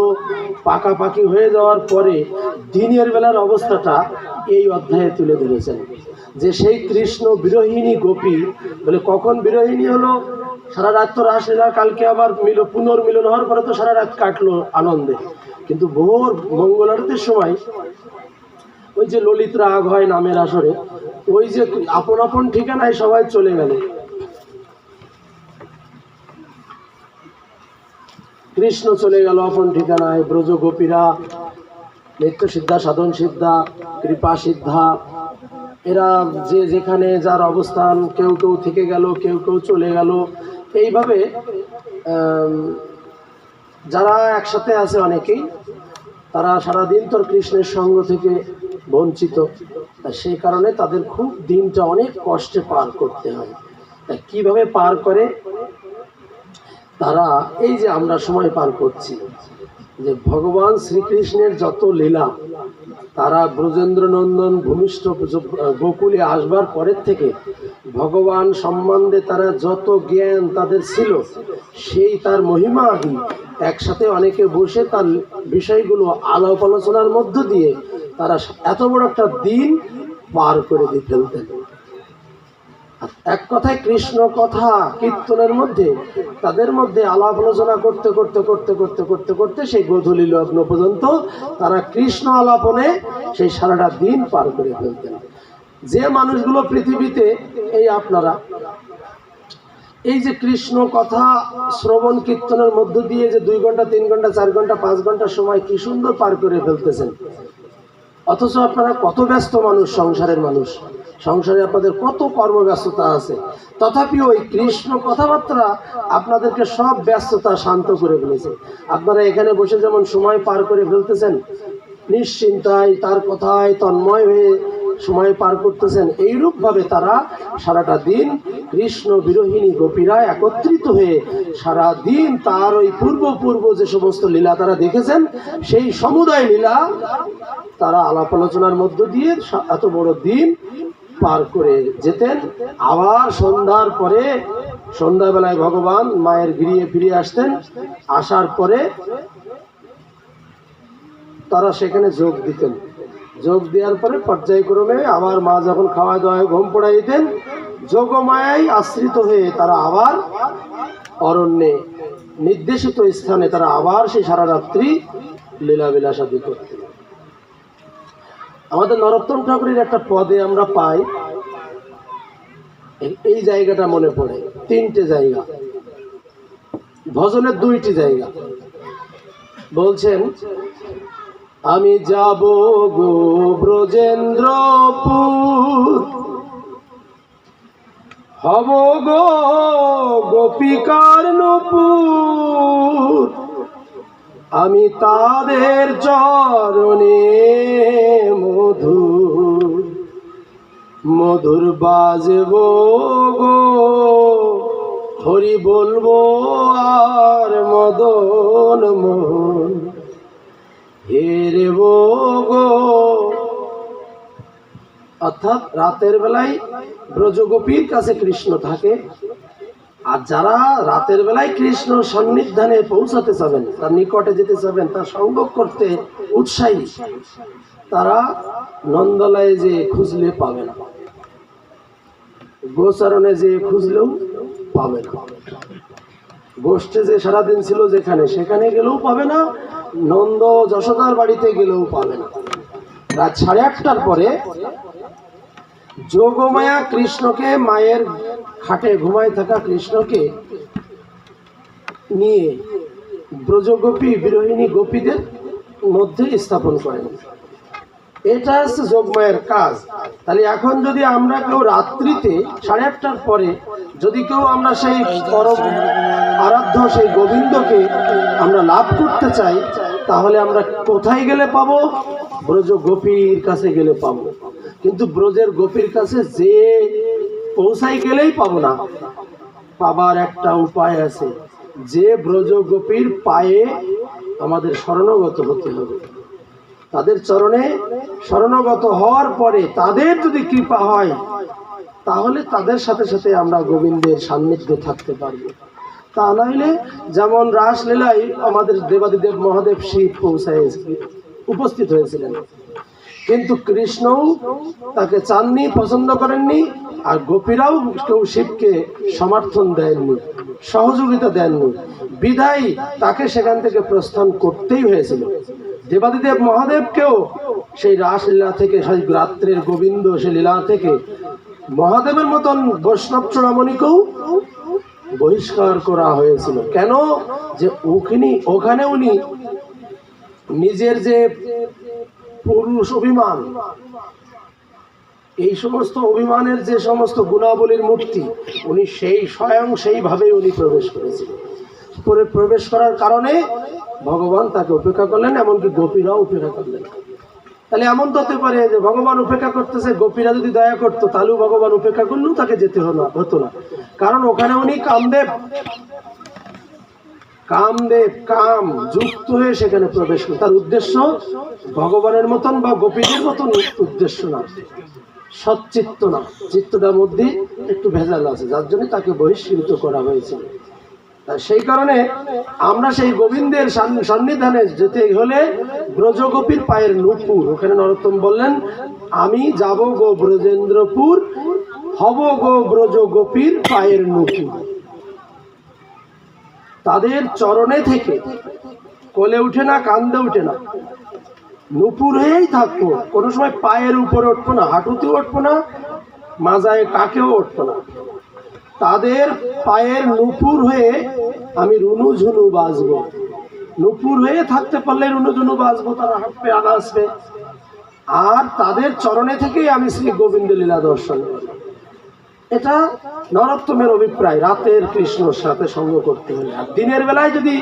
পাকাপাকি হয়ে যাওয়ার পরে দিনের বেলার অবস্থাটা এই অধ্যায়ে তুলে ধরেছেন যে সেই কৃষ্ণ বিরোহিনী গোপী বলে কখন বিরোহিনী হলো? সারা রাত তো রাসলীলা, কালকে আবার পুনর্মিলন হওয়ার পরে তো সারা রাত কাটলো আনন্দে, কিন্তু ভোর মঙ্গল আরতির সময় ওই যে ললিত রাগ হয় নামের আসরে, ওই যে আপন আপন ঠিকানায় সবাই চলে গেল। কৃষ্ণ চলে গেল আপন ঠিকানায়, ব্রজ গোপীরা নিত্য সিদ্ধা, সাধন সিদ্ধা, কৃপা সিদ্ধা, এরা যে যেখানে যার অবস্থান, কেউ কেউ থেকে গেল, কেউ কেউ চলে গেল। এইভাবে যারা একসাথে আছে অনেকেই, তারা সারাদিন তোর কৃষ্ণের সঙ্গ থেকে বঞ্চিত, সেই কারণে তাদের খুব দিনটা অনেক কষ্টে পার করতে হয়। তা কিভাবে পার করে তারা? এই যে আমরা সময় পার করছি, যে ভগবান শ্রীকৃষ্ণের যত লীলা, তারা ব্রজেন্দ্র নন্দন ভূমিষ্ঠ গোকুলে আসবার পরের থেকে ভগবান সম্বন্ধে তারা যত জ্ঞান তাদের ছিল, সেই তার মহিমা আদি একসাথে অনেকে বসে তার বিষয়গুলো আলাপ আলোচনার মধ্য দিয়ে তারা এত বড় একটা দিন পার করে দিয়ে ফেলতেন। এক কথায় কৃষ্ণ কথা কীর্তনের মধ্যে তাদের মধ্যে আলাপ আলোচনা করতে করতে করতে করতে করতে করতে সেই গোধূলি লগ্ন পর্যন্ত তারা কৃষ্ণ আলাপনে সেই সারাটা দিন পার করে ফেলতেন। যে মানুষগুলো পৃথিবীতে, এই আপনারা এই যে কৃষ্ণ কথা শ্রবণ কীর্তনের মধ্য দিয়ে যে 2 ঘন্টা 3 ঘন্টা 4 ঘন্টা 5 ঘন্টা সময় কি সুন্দর পার করে ফেলতেছেন, অথচ আপনারা কত ব্যস্ত মানুষ, সংসারের মানুষ, সংসারে আপনাদের কত কর্মব্যস্ততা আছে, তথাপি ওই কৃষ্ণ কথাবার্তা আপনাদেরকে সব ব্যস্ততা শান্ত করে ফেলেছে। আপনারা এখানে বসে যেমন সময় পার করে ফেলতেছেন, নিশ্চিন্তায় তার কথায় তন্ময় হয়ে সময় পার করতেছেন, এইরূপভাবে তারা সারাটা দিন কৃষ্ণ বিরোহিনী গোপীরা একত্রিত হয়ে সারা দিন তার ওই পূর্ব যে সমস্ত লীলা তারা দেখেছেন, সেই সমুদায় লীলা তারা আলাপ আলোচনার মধ্য দিয়ে এত বড় দিন পার করে যেতেন। আবার সন্ধ্যার পরে, সন্ধ্যাবেলায় ভগবান মায়ের গৃহে ফিরে আসতেন। আসার পরে তারা সেখানে যোগ দিতেন। যোগ দেওয়ার পরে পর্যায়ক্রমে আবার মা যখন খাওয়া দাওয়ায় ঘুম পড়াই দিতেন, যোগমায়ায় আশ্রিত হয়ে তারা আবার অরণ্যে নির্দেশিত স্থানে তারা আবার সেই সারা রাত্রি লীলাবিলাসাদি করতেন। আমাদের নরোত্তম ঠাকুরের একটা পদে আমরা পাই, এই জায়গাটা মনে পড়ে, 3টে জায়গা, ভজনের 2টি জায়গা। বলছেন, আমি যাব গো ব্রজেন্দ্রপুর, হব গো গোপীকার নূপুর, আমি তাদের চরণে মধুর মধুর বাজব গো, হরি বলবো আর মদন মোহন হেরব গো। অর্থাৎ রাতের বেলায় ব্রজগোপীর কাছে কৃষ্ণ থাকে, আর যারা রাতের বেলায় কৃষ্ণ সন্নিধানে পৌঁছাতে চাবেন, তার নিকটে যেতে চাবেন, তার সঙ্গ করতে উৎসাহী, তারা নন্দলায় যে খুঁজলে পাবে না। গোচারণে যে খুঁজলেও পাবে না, গোষ্ঠে যে সারাদিন ছিল যেখানে সেখানে গেলেও পাবে না, নন্দ যশোদার বাড়িতে গেলেও পাবে না। রাত 8:30টার পরে যোগমায়া কৃষ্ণকে, মায়ের খাটে ঘুমায় থাকা কৃষ্ণকে নিয়ে ব্রজগোপী বিরোহিণী গোপীদের মধ্যে স্থাপন করেন। এটা হচ্ছে যোগমায়ের কাজ। তাহলে এখন যদি আমরা কেউ রাত্রিতে 8:30টার পরে যদি কেউ আমরা সেই পরম আরাধ্য সেই গোবিন্দকে আমরা লাভ করতে চাই, তাহলে আমরা কোথায় গেলে পাবো? ব্রজ গোপীর কাছে গেলে পাবো। কিন্তু ব্রজের গোপীর কাছে যে পৌঁছাই গেলেই পাবো না, পাবার একটা উপায় আছে, যে ব্রজ গোপীর পায়ে আমাদের শরণাগত হতে হবে। তাদের চরণে শরণাগত হওয়ার পরে তাদের যদি কৃপা হয়, তাহলে তাদের সাথে সাথে আমরা গোবিন্দের সান্নিধ্যে থাকতে পারবো। তা নইলে যেমন রাসলীলায় আমাদের দেবাদিদেব মহাদেব শিব পৌঁছায় উপস্থিত হয়েছিলেন, কিন্তু কৃষ্ণও তাকে চাননি, পছন্দ করেননি, আর গোপীরাও কেউ শিবকে সমর্থন দেননি, সহযোগিতা দেননি, বিধায় তাকে সেখান থেকে প্রস্থান করতেই হয়েছিল। দেবাদিদেব মহাদেবকেও সেই রাসলীলা থেকে, সেই রাত্রের গোবিন্দ সেই লীলা থেকে মহাদেবের মতন বৈষ্ণব চূড়ামণিকেও বহিষ্কার করা হয়েছিল। কেন? যে ওখানে উনি নিজের যে পুরুষ অভিমান, এই সমস্ত অভিমানের যে সমস্ত গুণাবলীর মূর্তি, উনি স্বয়ং সেইভাবেই উনি প্রবেশ করেছিলেন। প্রবেশ করার কারণে ভগবান তাকে উপেক্ষা করলেন, এমনকি গোপীরাও উপেক্ষা করলেন। তাহলে এমন তো হতে পারে যে ভগবান উপেক্ষা করতেছে, গোপীরা যদি দয়া করতো তাহলেও ভগবান উপেক্ষা করলেও তাকে যেতে হতো না। কারণ ওখানে উনি কাম যুক্ত হয়ে সেখানে প্রবেশ করে। তার উদ্দেশ্য ভগবানের মতন বা গোপীদের মতন উদ্দেশ্য না, সচ্চিত্ত না, চিত্তটার মধ্যে একটু ভেজাল আছে, যার জন্য তাকে বহিষ্কৃত করা হয়েছিল। সেই কারণে আমরা সেই গোবিন্দের সন্নিধানে যেতে হলে ব্রজগোপীর পায়ের নূপুর, ওখানে নরোত্তম বললেন, আমি যাব গো ব্রজেন্দ্রপুর, হব গো ব্রজগোপীর পায়ের নূপুর। তাদের চরণে থেকে কোলে উঠে না, কান্দে উঠে না, নূপুর হয়েই থাকবো। কোনো সময় পায়ের উপরে উঠবো না, হাঁটুতেও উঠবো না, মাজায় কাকেও উঠবো না। তাদের পায়ের নূপুর হয়ে আমি রুনু ঝুনু বাজবো। নূপুর হয়ে থাকতে পারলে রুনু ঝুনু বাজবো, তারা হাঁটবে, আনা আসবে। আর তাদের চরণে থেকেই আমি শ্রী গোবিন্দ লীলা দর্শন করব। এটা নরোত্তমের অভিপ্রায়, রাতের কৃষ্ণর সাথে সঙ্গ করতে হলে। আর দিনের বেলায় যদি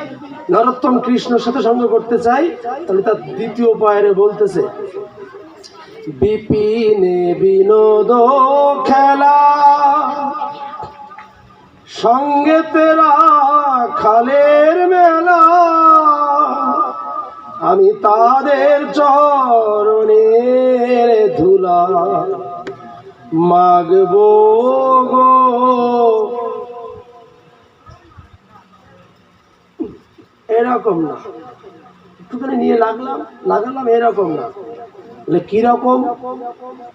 নরোত্তম কৃষ্ণর সাথে সঙ্গ করতে চাই, তাহলে তার দ্বিতীয় পায়রে বলতেছে, বিপিনে বিনোদ খেলা সঙ্গে তেরা খালের মেলা, আমি তাদের চরণের ধুলা মাগবো গো। এরকম না, একটুখানি নিয়ে লাগালাম, এরকম না। কিরকম?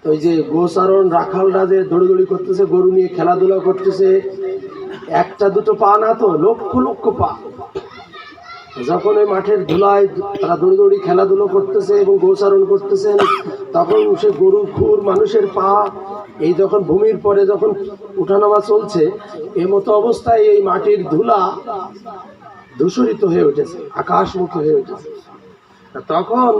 ওই যে গোচারণ রাখালরা যে দৌড়ি করতেছে, গরু নিয়ে খেলাধুলা করতেছে, একটা দুটো পা না তো, লক্ষ লক্ষ পা। যখন ওই মাঠের ধুলায় তারা দৌড়ি খেলাধুলো করতেছে এবং গোচারণ করতেছেন, তখন সে গরু খুর মানুষের পা, এই যখন ভূমির পরে যখন উঠানামা চলছে, এই মতো অবস্থায় এই মাটির ধুলা দূষরিত হয়ে উঠেছে, আকাশমুখী হয়ে উঠেছে। তখন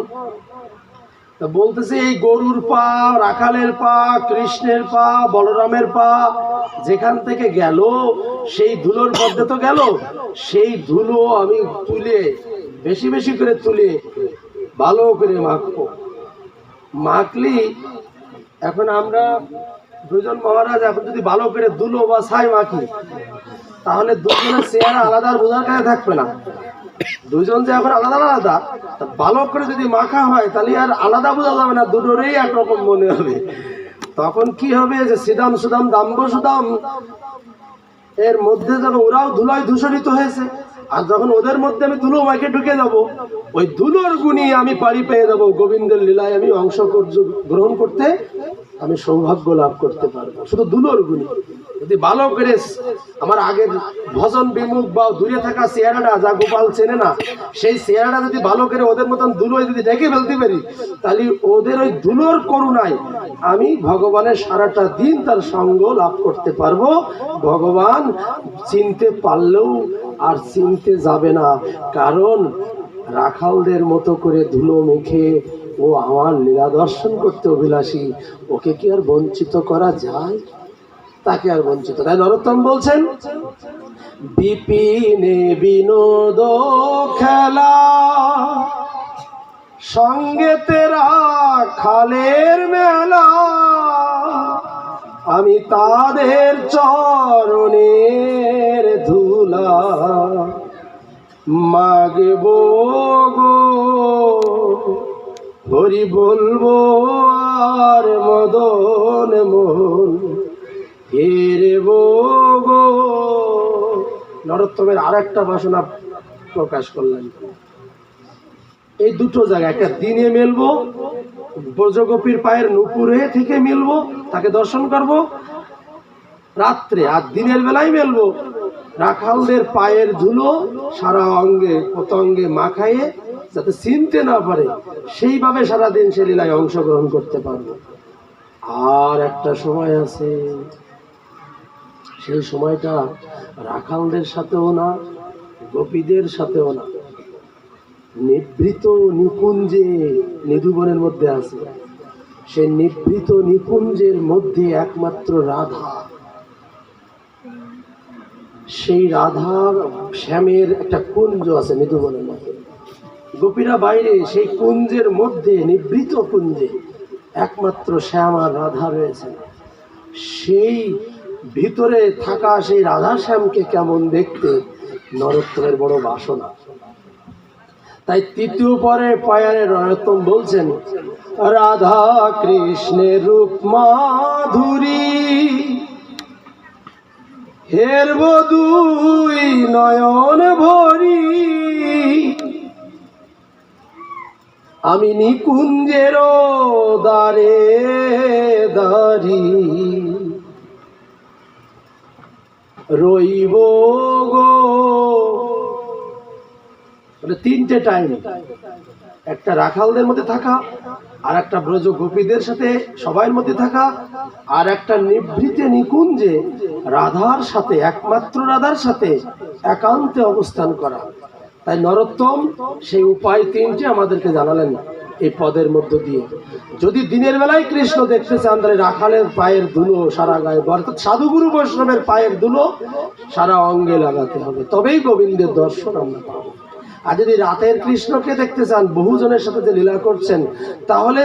বলতেছে, এই গরুর পা, রাখালের পা, কৃষ্ণের পা, বলরামের পা যেখান থেকে গেল, সেই ধুলোর মধ্যে তো গেল, সেই ধুলো আমি তুলে, বেশি বেশি করে তুলে ভালো করে মাখবো। মাখলি, এখন আমরা দুজন মহারাজ এখন যদি ভালো করে ধুলো বা ছাই মাখি, তাহলে দুজনের চেহারা আলাদা বোঝার কাছে থাকবে না। দুজন যে এখন আলাদা আলাদা, ভালো করে যদি মাখা হয় তাহলে আর আলাদা বোঝা যাবে না, দুটোরই একরকম মনে হবে। তখন কি হবে, যে সিদাম সুদাম দাম্ব সুদাম এর মধ্যে যেন ওরাও ধুলায় দূষণিত হয়েছে, আর যখন ওদের মধ্যে আমি ধুলো মাইকে ঢুকে যাব, ওই ধুলোর গুণী আমি পারি পেয়ে যাবো, গোবিন্দের লীলায় আমি গ্রহণ করতে আমি সৌভাগ্য লাভ করতে পারবো, শুধু ধুলোর গুণী। যদি ভালো করে আমার আগের ভজন বিমুখ বা দূরে থাকা চেহারাটা, যা গোপাল চেনে না, সেই চেহারাটা যদি ভালো করে ওদের মতন ধুলোয় যদি ঢেকে ফেলতে পারি, তাহলে ওদের ওই ধুলোর করুণায় আমি ভগবানের সারাটা দিন তার সঙ্গ লাভ করতে পারবো। ভগবান চিনতে পারলেও আর চিনতে যাবে না, কারণ রাখালদের মতো করে ধুলো মেখে ও আমার লীলা দর্শন করতে অভিলাষী, ওকে কি আর বঞ্চিত করা যায়? তাকে আর বঞ্চিত। তাই নরোত্তম বলছেন, বিপিনে বিনোদ খেলা সঙ্গে তেরা খালের মেলা, আমি তাদের চরণের ধুলা মাগব গো, হরি বলবো আর মদন মোহন হেরবো গো। নরোত্তমের আর একটা বাসনা প্রকাশ করলেন, এই দুটো জায়গা, একটা দিনে মেলবো, ব্রজগোপীর পায়ের নুপুরে থেকে মিলবো, তাকে দর্শন করব রাত্রে, আর দিনের বেলায় মেলবো রাখালদের পায়ের ধুলো সারা অঙ্গে পতঙ্গে মাখায়ে, যাতে চিনতে না পারে, সেইভাবে সারাদিন সে লীলায় অংশগ্রহণ করতে পারবো। আর একটা সময় আছে, সেই সময়টা রাখালদের সাথেও না, গোপীদের সাথেও না, নিভৃত নিকুঞ্জে নিধুবনের মধ্যে আছে। সেই নিভৃত নিকুঞ্জের মধ্যে একমাত্র রাধা, সেই রাধার শ্যামের একটা কুঞ্জ আছে নিধুবনের মধ্যে, গোপীরা বাইরে, সেই কুঞ্জের মধ্যে নিভৃত কুঞ্জে একমাত্র শ্যাম আর রাধা রয়েছে। সেই ভিতরে থাকা সেই রাধা শ্যামকে কেমন দেখতে নরোত্তমের বড় বাসনা। তাই তৃতীয় পরে পায়ারে নরোত্তম বলছেন, রাধা কৃষ্ণের রূপ মাধুরী হেরব দুই নয়ন ভরি, আমি নিকুঞ্জের দ্বারে দাঁড়ি রইব গো। তিনটে টাইম, একটা রাখালদের মধ্যে থাকা, আর একটা ব্রজ গোপীদের সাথে সবার মধ্যে থাকা, আর একটা নিভৃতে নিকুঞ্জে রাধার সাথে, একমাত্র রাধার সাথে একান্তে অবস্থান করা। তাই নরোত্তম সেই উপায় তিনটি আমাদেরকে জানালেন এই পদের মধ্য দিয়ে। যদি দিনের বেলায় কৃষ্ণ দেখতে চান, তাহলে রাখালের পায়ের ধুলো সারা গায়ে, অর্থাৎ সাধুগুরু বৈষ্ণবের পায়ের ধুলো সারা অঙ্গে লাগাতে হবে, তবেই গোবিন্দের দর্শন আমরা পাবো। আর যদি রাতের কৃষ্ণকে দেখতে চান, বহুজনের সাথে যে লীলা করছেন, তাহলে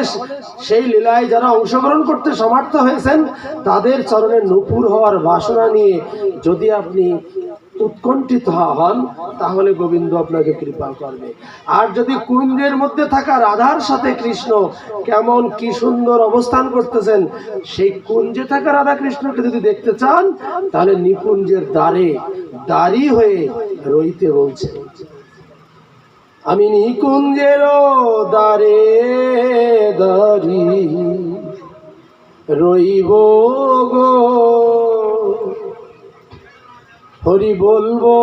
সেই লীলায় যারা অংশগ্রহণ করতে সমর্থ হয়েছেন, তাদের চরণে নূপুর হওয়ার বাসনা নিয়ে যদি আপনি উৎকণ্ঠিত হন, তাহলে গোবিন্দ আপনাকে কৃপা করবে। আর যদি কুঞ্জের মধ্যে থাকা রাধার সাথে কৃষ্ণ কেমন কি সুন্দর অবস্থান করতেছেন, সেই কুঞ্জে থাকা রাধা কৃষ্ণকে যদি দেখতে চান, তাহলে নিকুঞ্জের দ্বারে দাঁড়ি হয়ে রইতে বলছে। আমি নিকুঞ্জের দ্বারে দাঁড়ি রইব গো, হরি বলবো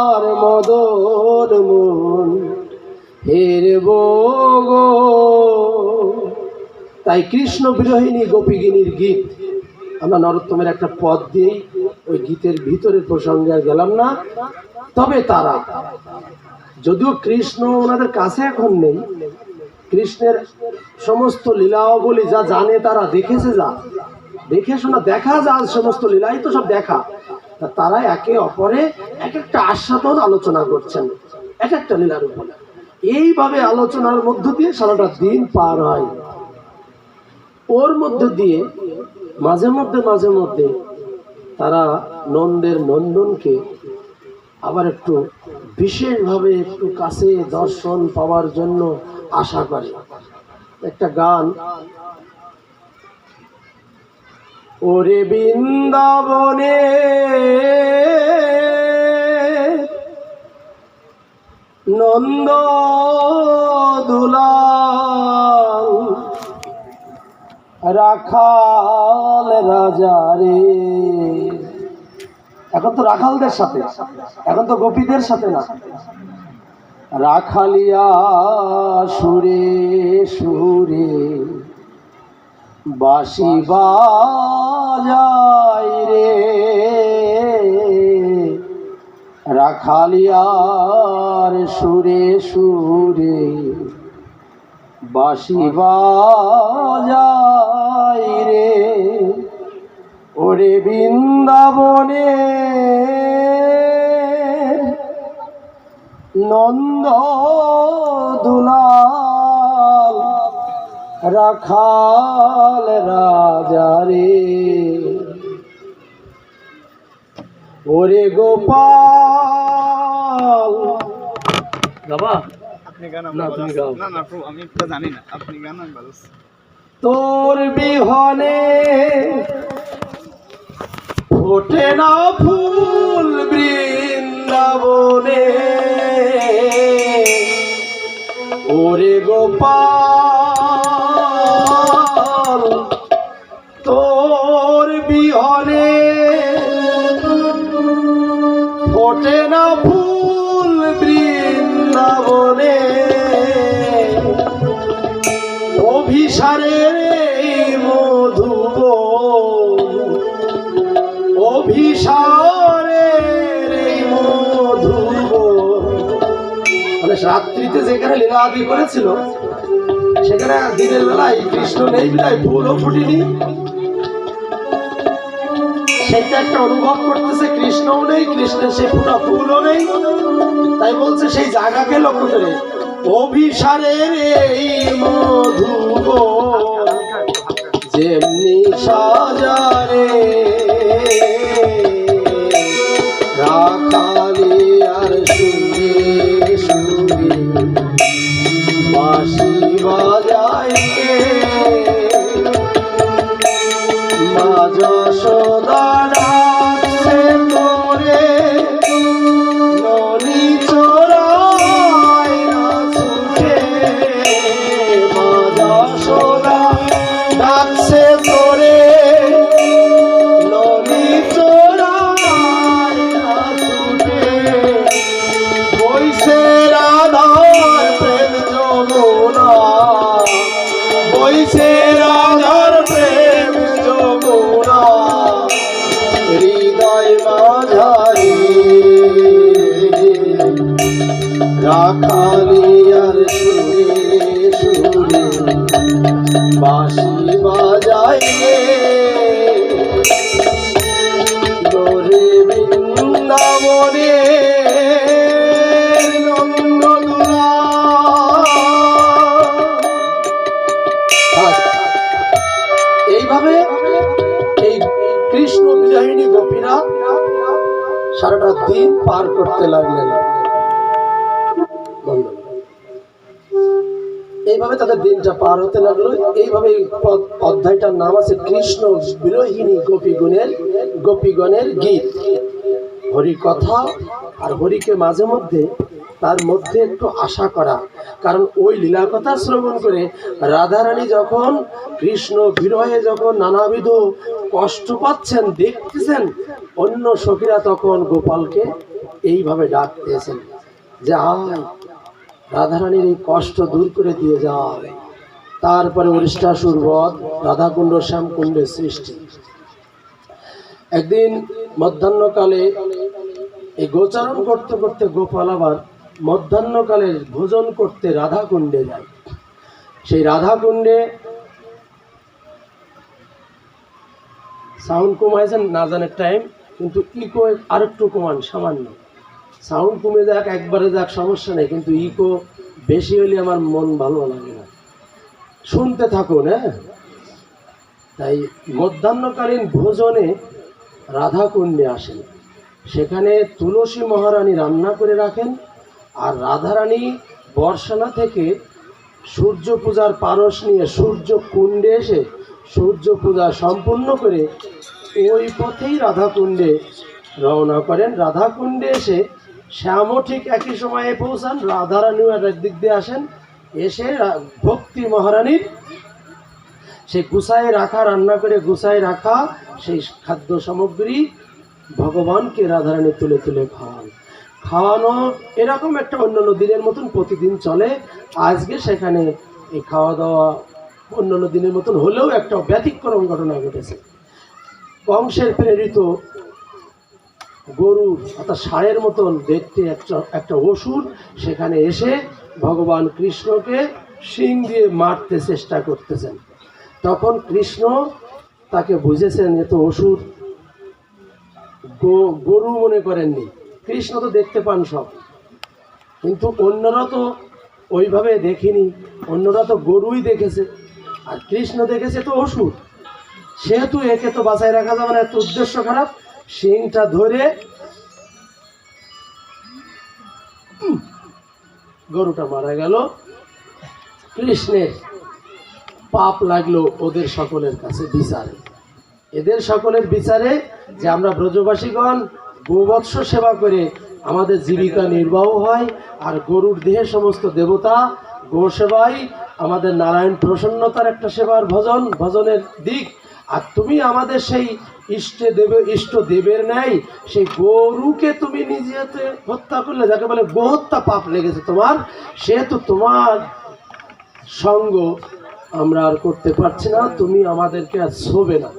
আর মদন মন হেরব গো। তাই কৃষ্ণ বিরোহিনী গোপীগিনীর গীত আমরা নরোত্তমের একটা পদ দিয়েই ওই গীতের ভিতরের প্রসঙ্গে আর গেলাম না। তবে তারা, যদিও কৃষ্ণ ওনাদের কাছে এখন নেই, কৃষ্ণের সমস্ত লীলাবলী যা জানে তারা, দেখেছে, যা দেখে শোনা দেখা যায়, সমস্ত লীলাই তো সব দেখা, তারা একে অপরে এক একটা আস্বাদন আলোচনা করছেন এক একটা লীলার উপরে। এইভাবে আলোচনার মধ্য দিয়ে সারাটা দিন পার হয়। ওর মধ্য দিয়ে মাঝে মধ্যে তারা নন্দের নন্দনকে আবার একটু বিশেষভাবে একটু কাছে দর্শন পাওয়ার জন্য আশা করে। একটা গান, ওরে বৃন্দাবনে নন্দ দুলাল রাখাল রাজা রে। এখন তো রাখালদের সাথে, এখন তো গোপীদের সাথে না। রাখালিয়া সুরে সুরে বাঁশি বাজায় রে, রাখালিয়ার সুরে সুরে বাঁশি বাজায় রে। ওরে বৃন্দাবনে নন্দ দুলাল রাখাল রাজা রে। ওরে গোপাল বাবা আপনি গান না তুমি গাও। না না প্রভু আমি তো জানি না, আপনি গান আমি ভালো। তোর বিহনে ফোটে না ফুল বৃন্দাবনে, ওরে গোপাল তোর বিহনে ফোটে না ফুল বৃন্দাবনে। অভিসারের মধুবন, অভিসারের মধুবন, মানে রাত্রিতে যেখানে লীলা আদি করেছিল সেখানে দিনের বেলায় কৃষ্ণ নেই বিদায় ফুলও ফুটিনি। সেটা একটা অনুভব করতেছে, কৃষ্ণও নেই, কৃষ্ণের সেই ফুটা ফুলও নেই। তাই বলছে সেই জায়গাকে লক্ষ্য করে অভিসারের এই মধুবন যেমনি সাজারে, রাখালিয়ার সুরে সুরে বাঁশি বাজায় রে। মা যশোদা ডাকছে তোরে ননি চোরায় না ছুটে, মা যশোদা ডাকছে তোরে ননি চোরায় না ছুটে। বইছে রাধার প্রেম যমুনা, বইছে রাধার প্রেম যমুনা, হৃদয় মাঝারে রাখালিয়ার সুরে সুরে বাঁশি বাজায় রে। গোরে বৃন্দাবনে নন্দ দুলাল। এইভাবে এই কৃষ্ণ বিজয়িনী গোপীরা সারাটা দিন পার করতে লাগলেন। এইভাবে তাদের দিনটা পার হতে লাগলো। এইভাবে অধ্যায়টার নাম আছে কৃষ্ণ বিরোহিনী গোপীগণের গীত। হরি কথা আর হরিকে মাঝে মধ্যে তার মধ্যে একটু আশা করা, কারণ ওই লীলা কথা শ্রবণ করে রাধারানী যখন কৃষ্ণ বিরহে যখন নানাবিধ কষ্ট পাচ্ছেন দেখতেছেন, অন্য সখীরা তখন গোপালকে এইভাবে ডাকতেছেন যে আয় রাধারানীর এই কষ্ট দূর করে দিয়ে যায়। তারপরে অরিষ্টাসুর বধ, রাধাকুণ্ড শ্যামকুণ্ডের সৃষ্টি। একদিন মধ্যাহ্নকালে এই গোচারণ করতে করতে গোপাল আবার মধ্যাহ্নকালে ভোজন করতে রাধাকুণ্ডে যায়। সেই রাধাকুণ্ডে সাউন্ড কমাইছেন না জানের টাইম, কিন্তু ইকো আরেকটু কমান সামান্য। সাউন্ড কমে যাক একবারে যাক সমস্যা নেই, কিন্তু ইকো বেশি হলে আমার মন ভালো লাগে না। শুনতে থাকুন হ্যাঁ। তাই মধ্যাহ্নকালীন ভোজনে রাধাকুণ্ডে আসেন। সেখানে তুলসী মহারানী রান্না করে রাখেন, আর রাধারানী বর্ষানা থেকে সূর্য পূজার পারস নিয়ে সূর্য কুণ্ডে এসে সূর্য পূজা সম্পূর্ণ করে ওই পথেই রাধাকুণ্ডে রওনা করেন। রাধাকুণ্ডে এসে শ্যামও ঠিক একই সময়ে পৌঁছান, রাধারানীও একদিক দিয়ে আসেন, এসে ভক্তি মহারানীর সেই গুছায় রাখা, রান্না করে গুছায় রাখা সেই খাদ্য সামগ্রী ভগবানকে রাধারানী তুলে তুলে খাওয়ানো এরকম একটা অন্যান্য দিনের মতন প্রতিদিন চলে। আজকে সেখানে এই খাওয়া দাওয়া অন্যান্য দিনের মতন হলেও একটা ব্যতিক্রম ঘটনা ঘটেছে। কংসের প্রেরিত গরুর অর্থাৎ ষাঁড়ের মতন দেখতে একটা অসুর সেখানে এসে ভগবান কৃষ্ণকে শিং দিয়ে মারতে চেষ্টা করতেছেন। তখন কৃষ্ণ তাকে বুঝেছেন এ তো অসুর, গরু মনে করেননি। কৃষ্ণ তো দেখতে পান সব, কিন্তু অন্যরা তো ওইভাবে দেখিনি, অন্যরা তো গরুই দেখেছে, আর কৃষ্ণ দেখেছে তো অসুর। সেহেতু একে তো বাঁচায় রাখা যাবে না, এত উদ্দেশ্য খারাপ। শিংটা ধরে গরুটা মারা গেল। কৃষ্ণের পাপ লাগলো ওদের সকলের কাছে বিচারে, এদের সকলের বিচারে যে আমরা ব্রজবাসীগণ গোবৎস সেবা করে আমাদের জীবিকা নির্বাহ হয়, আর গরুর দেহে সমস্ত দেবতা, গো সেবাই আমাদের নারায়ণ প্রসন্নতার একটা সেবার ভজনের দিক। আর তুমি আমাদের সেই ইষ্ট দেবের ন্যায় সেই গরুকে তুমি নিজে হাতে হত্যা করলে, যাকে বলে গোহত্যা পাপ লেগেছে তোমার, সেহেতু তোমার সঙ্গ আমরা আর করতে পারছি না, তুমি আমাদেরকে আর ছোবে না।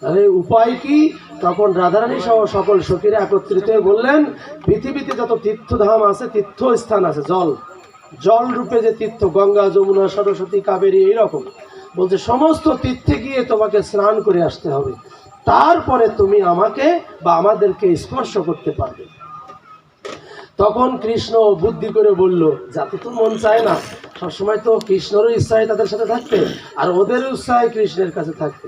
তাহলে উপায় কি? তখন রাধারানী সহ সকল সখীরা একত্রিত হয়ে বললেন, পৃথিবীতে যত তীর্থধাম আছে, তীর্থস্থান আছে, জল রূপে যে তীর্থ, গঙ্গা, যমুনা, সরস্বতী, কাবেরী, এইরকম বলছে সমস্ত তীর্থে গিয়ে তোমাকে স্নান করে আসতে হবে, তারপরে তুমি আমাকে বা আমাদেরকে স্পর্শ করতে পারবে। তখন কৃষ্ণ বুদ্ধি করে বলল, যাতে তো মন চায় না, সবসময় তো কৃষ্ণেরও ইচ্ছায় তাদের সাথে থাকতে, আর ওদেরও ইচ্ছায় কৃষ্ণের কাছে থাকতে,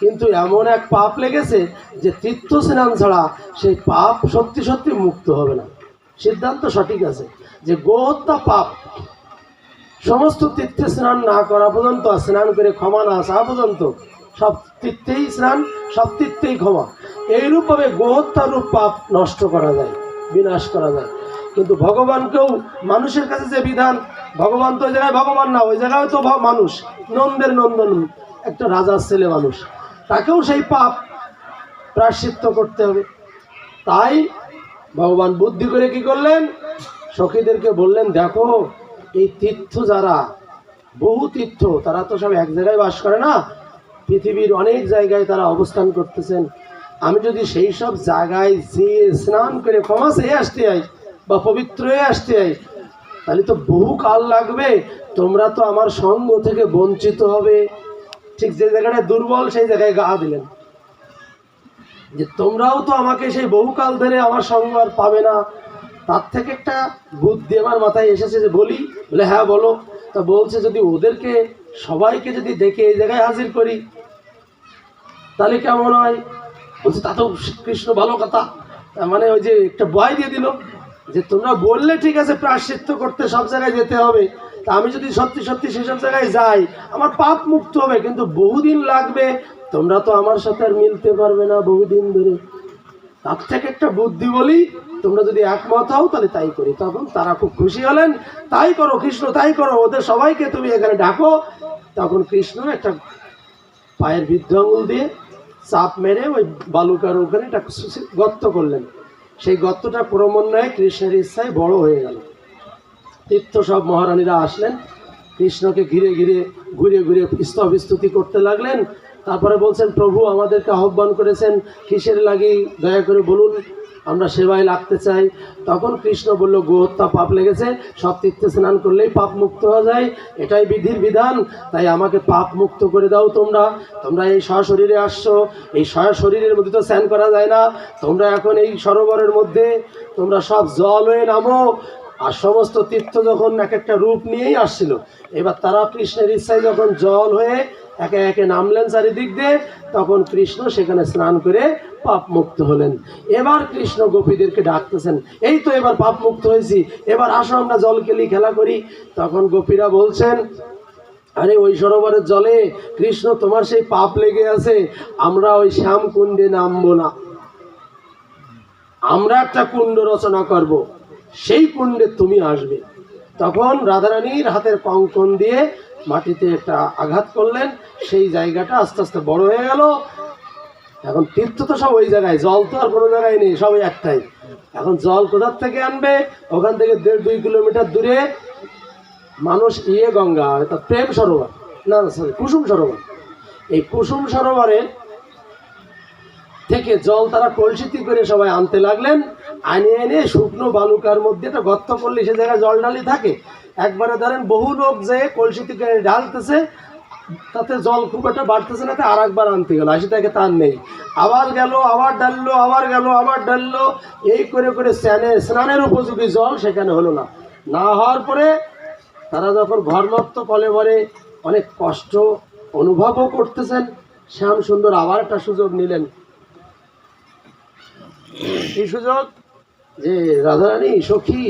কিন্তু এমন এক পাপ লেগেছে যে তীর্থ স্নান ছাড়া সেই পাপ সত্যি সত্যি মুক্ত হবে না। সিদ্ধান্ত সঠিক আছে যে গোহত্যা পাপ, সমস্ত তীর্থে স্নান না করা পর্যন্ত, স্নান করে ক্ষমা না আসা পর্যন্ত, সব তীর্থেই স্নান, সব তীর্থেই ক্ষমা, এইরূপভাবে গোহত্যারূপ পাপ নষ্ট করা যায়, বিনাশ করা যায়। কিন্তু ভগবানকেও মানুষের কাছে যে বিধান, ভগবান তো ওই জায়গায় ভগবান না, ওই জায়গায় তো মানুষ, নন্দের নন্দন একটা রাজার ছেলে মানুষ, তাকেও সেই পাপ প্রায়শ্চিত্ত করতে হবে। তাই ভগবান বুদ্ধি করে কি করলেন, সখীদেরকে বললেন, দেখো এই তীর্থ যারা, বহু তীর্থ, তারা তো সব এক জায়গায় বাস করে না, পৃথিবীর অনেক জায়গায় তারা অবস্থান করতেছেন। আমি যদি সেই সব জায়গায় যেয়ে স্নান করে ক্ষমা চেয়ে আসতে যাই বা পবিত্র হয়ে আসতে যাই, তাহলে তো বহু কাল লাগবে, তোমরা তো আমার সঙ্গ থেকে বঞ্চিত হবে। ঠিক যে জায়গাটা দুর্বল সেই জায়গায় গা দিলেন, যে তোমরাও তো আমাকে সেই বহুকাল ধরে আমার সঙ্গ আর পাবে না। তার থেকে একটা বুদ্ধি আমার মাথায় এসেছে যে বলি, বলে হ্যাঁ বলো। তা বলছে, যদি ওদেরকে সবাইকে যদি ডেকে এই জায়গায় হাজির করি তাহলে কেমন হয়? বলছে, তা তো কৃষ্ণ ভালো কথা, মানে ওই যে একটা ভয় দিয়ে দিল যে তোমরা বললে ঠিক আছে প্রায়শ্চিত্ত করতে সব জায়গায় যেতে হবে, তা আমি যদি সত্যি সত্যি সেসব জায়গায় যাই আমার পাপ মুক্ত হবে, কিন্তু বহুদিন লাগবে, তোমরা তো আমার সাথে আর মিলতে পারবে না বহুদিন ধরে। তার থেকে একটা বুদ্ধি বলি, তোমরা যদি একমত হও তাহলে তাই করি। তখন তারা খুব খুশি হলেন, তাই করো কৃষ্ণ, তাই করো, ওদের সবাইকে তুমি এখানে ডাকো। তখন কৃষ্ণ একটা পায়ের বৃদ্ধ আঙুল দিয়ে চাপ মেরে ওই বালুকার ওখানে একটা গর্ত করলেন। সেই গর্তটা ক্রমান্বয়ে কৃষ্ণের ইচ্ছায় বড় হয়ে গেল। তীর্থ সব মহারানীরা আসলেন, কৃষ্ণকে ঘিরে ঘিরে ঘুরে ঘুরে স্তবস্তুতি করতে লাগলেন। তারপরে বলছেন, প্রভু আমাদেরকে আহ্বান করেছেন, কিসের লাগি দয়া করে বলুন, আমরা সেবায় লাগতে চাই। তখন কৃষ্ণ বলল, গোহত্যা পাপ লেগেছে, সব তীর্থে স্নান করলেই পাপ মুক্ত হয়ে যায়, এটাই বিধির বিধান, তাই আমাকে পাপ মুক্ত করে দাও। তোমরা এই সশরীরে আসছো, এই সশরীরের মধ্যে তো স্নান করা যায় না, তোমরা এখন এই সরোবরের মধ্যে তোমরা সব জল হয়ে নামো। আর সমস্ত তীর্থ যখন এক একটা রূপ নিয়েই আসছিল, এবার তারা কৃষ্ণের ইচ্ছায় যখন জল হয়ে একে একে নামলেন চারিদিক দিয়ে, তখন কৃষ্ণ সেখানে স্নান করে পাপ মুক্ত হলেন। এবার কৃষ্ণ গোপীদেরকে ডাকতেছেন, এই তো এবার পাপ মুক্ত হয়েছি, এবার আসো আমরা জল খেলি, খেলা করি। তখন গোপীরা বলছেন, আরে ওই সরোবরের জলে কৃষ্ণ তোমার সেই পাপ লেগে আছে, আমরা ওই শ্যামকুণ্ডে নামবো না, আমরা একটা কুণ্ড রচনা করব, সেই কুণ্ডে তুমি আসবে। তখন রাধারানীর হাতের কঙ্কন দিয়ে মাটিতে একটা আঘাত করলেন, সেই জায়গাটা আস্তে আস্তে বড় হয়ে গেল। এখন তীর্থ তো সব ওই জায়গায়, জল তো আর কোনো জায়গায় নেই, সবই একটাই। এখন জল কোথার থেকে আনবে? ওখান থেকে 1.5-2 কিলোমিটার দূরে মানুষ গঙ্গা, অর্থাৎ প্রেম সরোবর, না সরি কুসুম সরোবর। এই কুসুম সরোবরে থেকে জল তারা কলসিতে করে সবাই আনতে লাগলেন। আনে এনে শুকনো বালুকার মধ্যে একটা গর্ত করলে সে জায়গায় জল ঢালি থাকে। একবারে ধরেন বহু লোক যে কলসিতে করে ঢালতেছে, তাতে জল খুব একটা বাড়তেছে না, আর একবার আনতে গেল, আসি তাকে তার নেই, আবার গেল, আবার ডাললো, আবার গেল, আবার ডাললো, এই করে করে স্নানের উপযোগী জল সেখানে হলো না। না হওয়ার পরে তারা যখন ঘরমত্ত কলে ভরে অনেক কষ্ট অনুভবও করতেছেন, শ্যাম সুন্দর আবার একটা সুযোগ নিলেন। কি সুযোগ? যে রাধারানী সখী,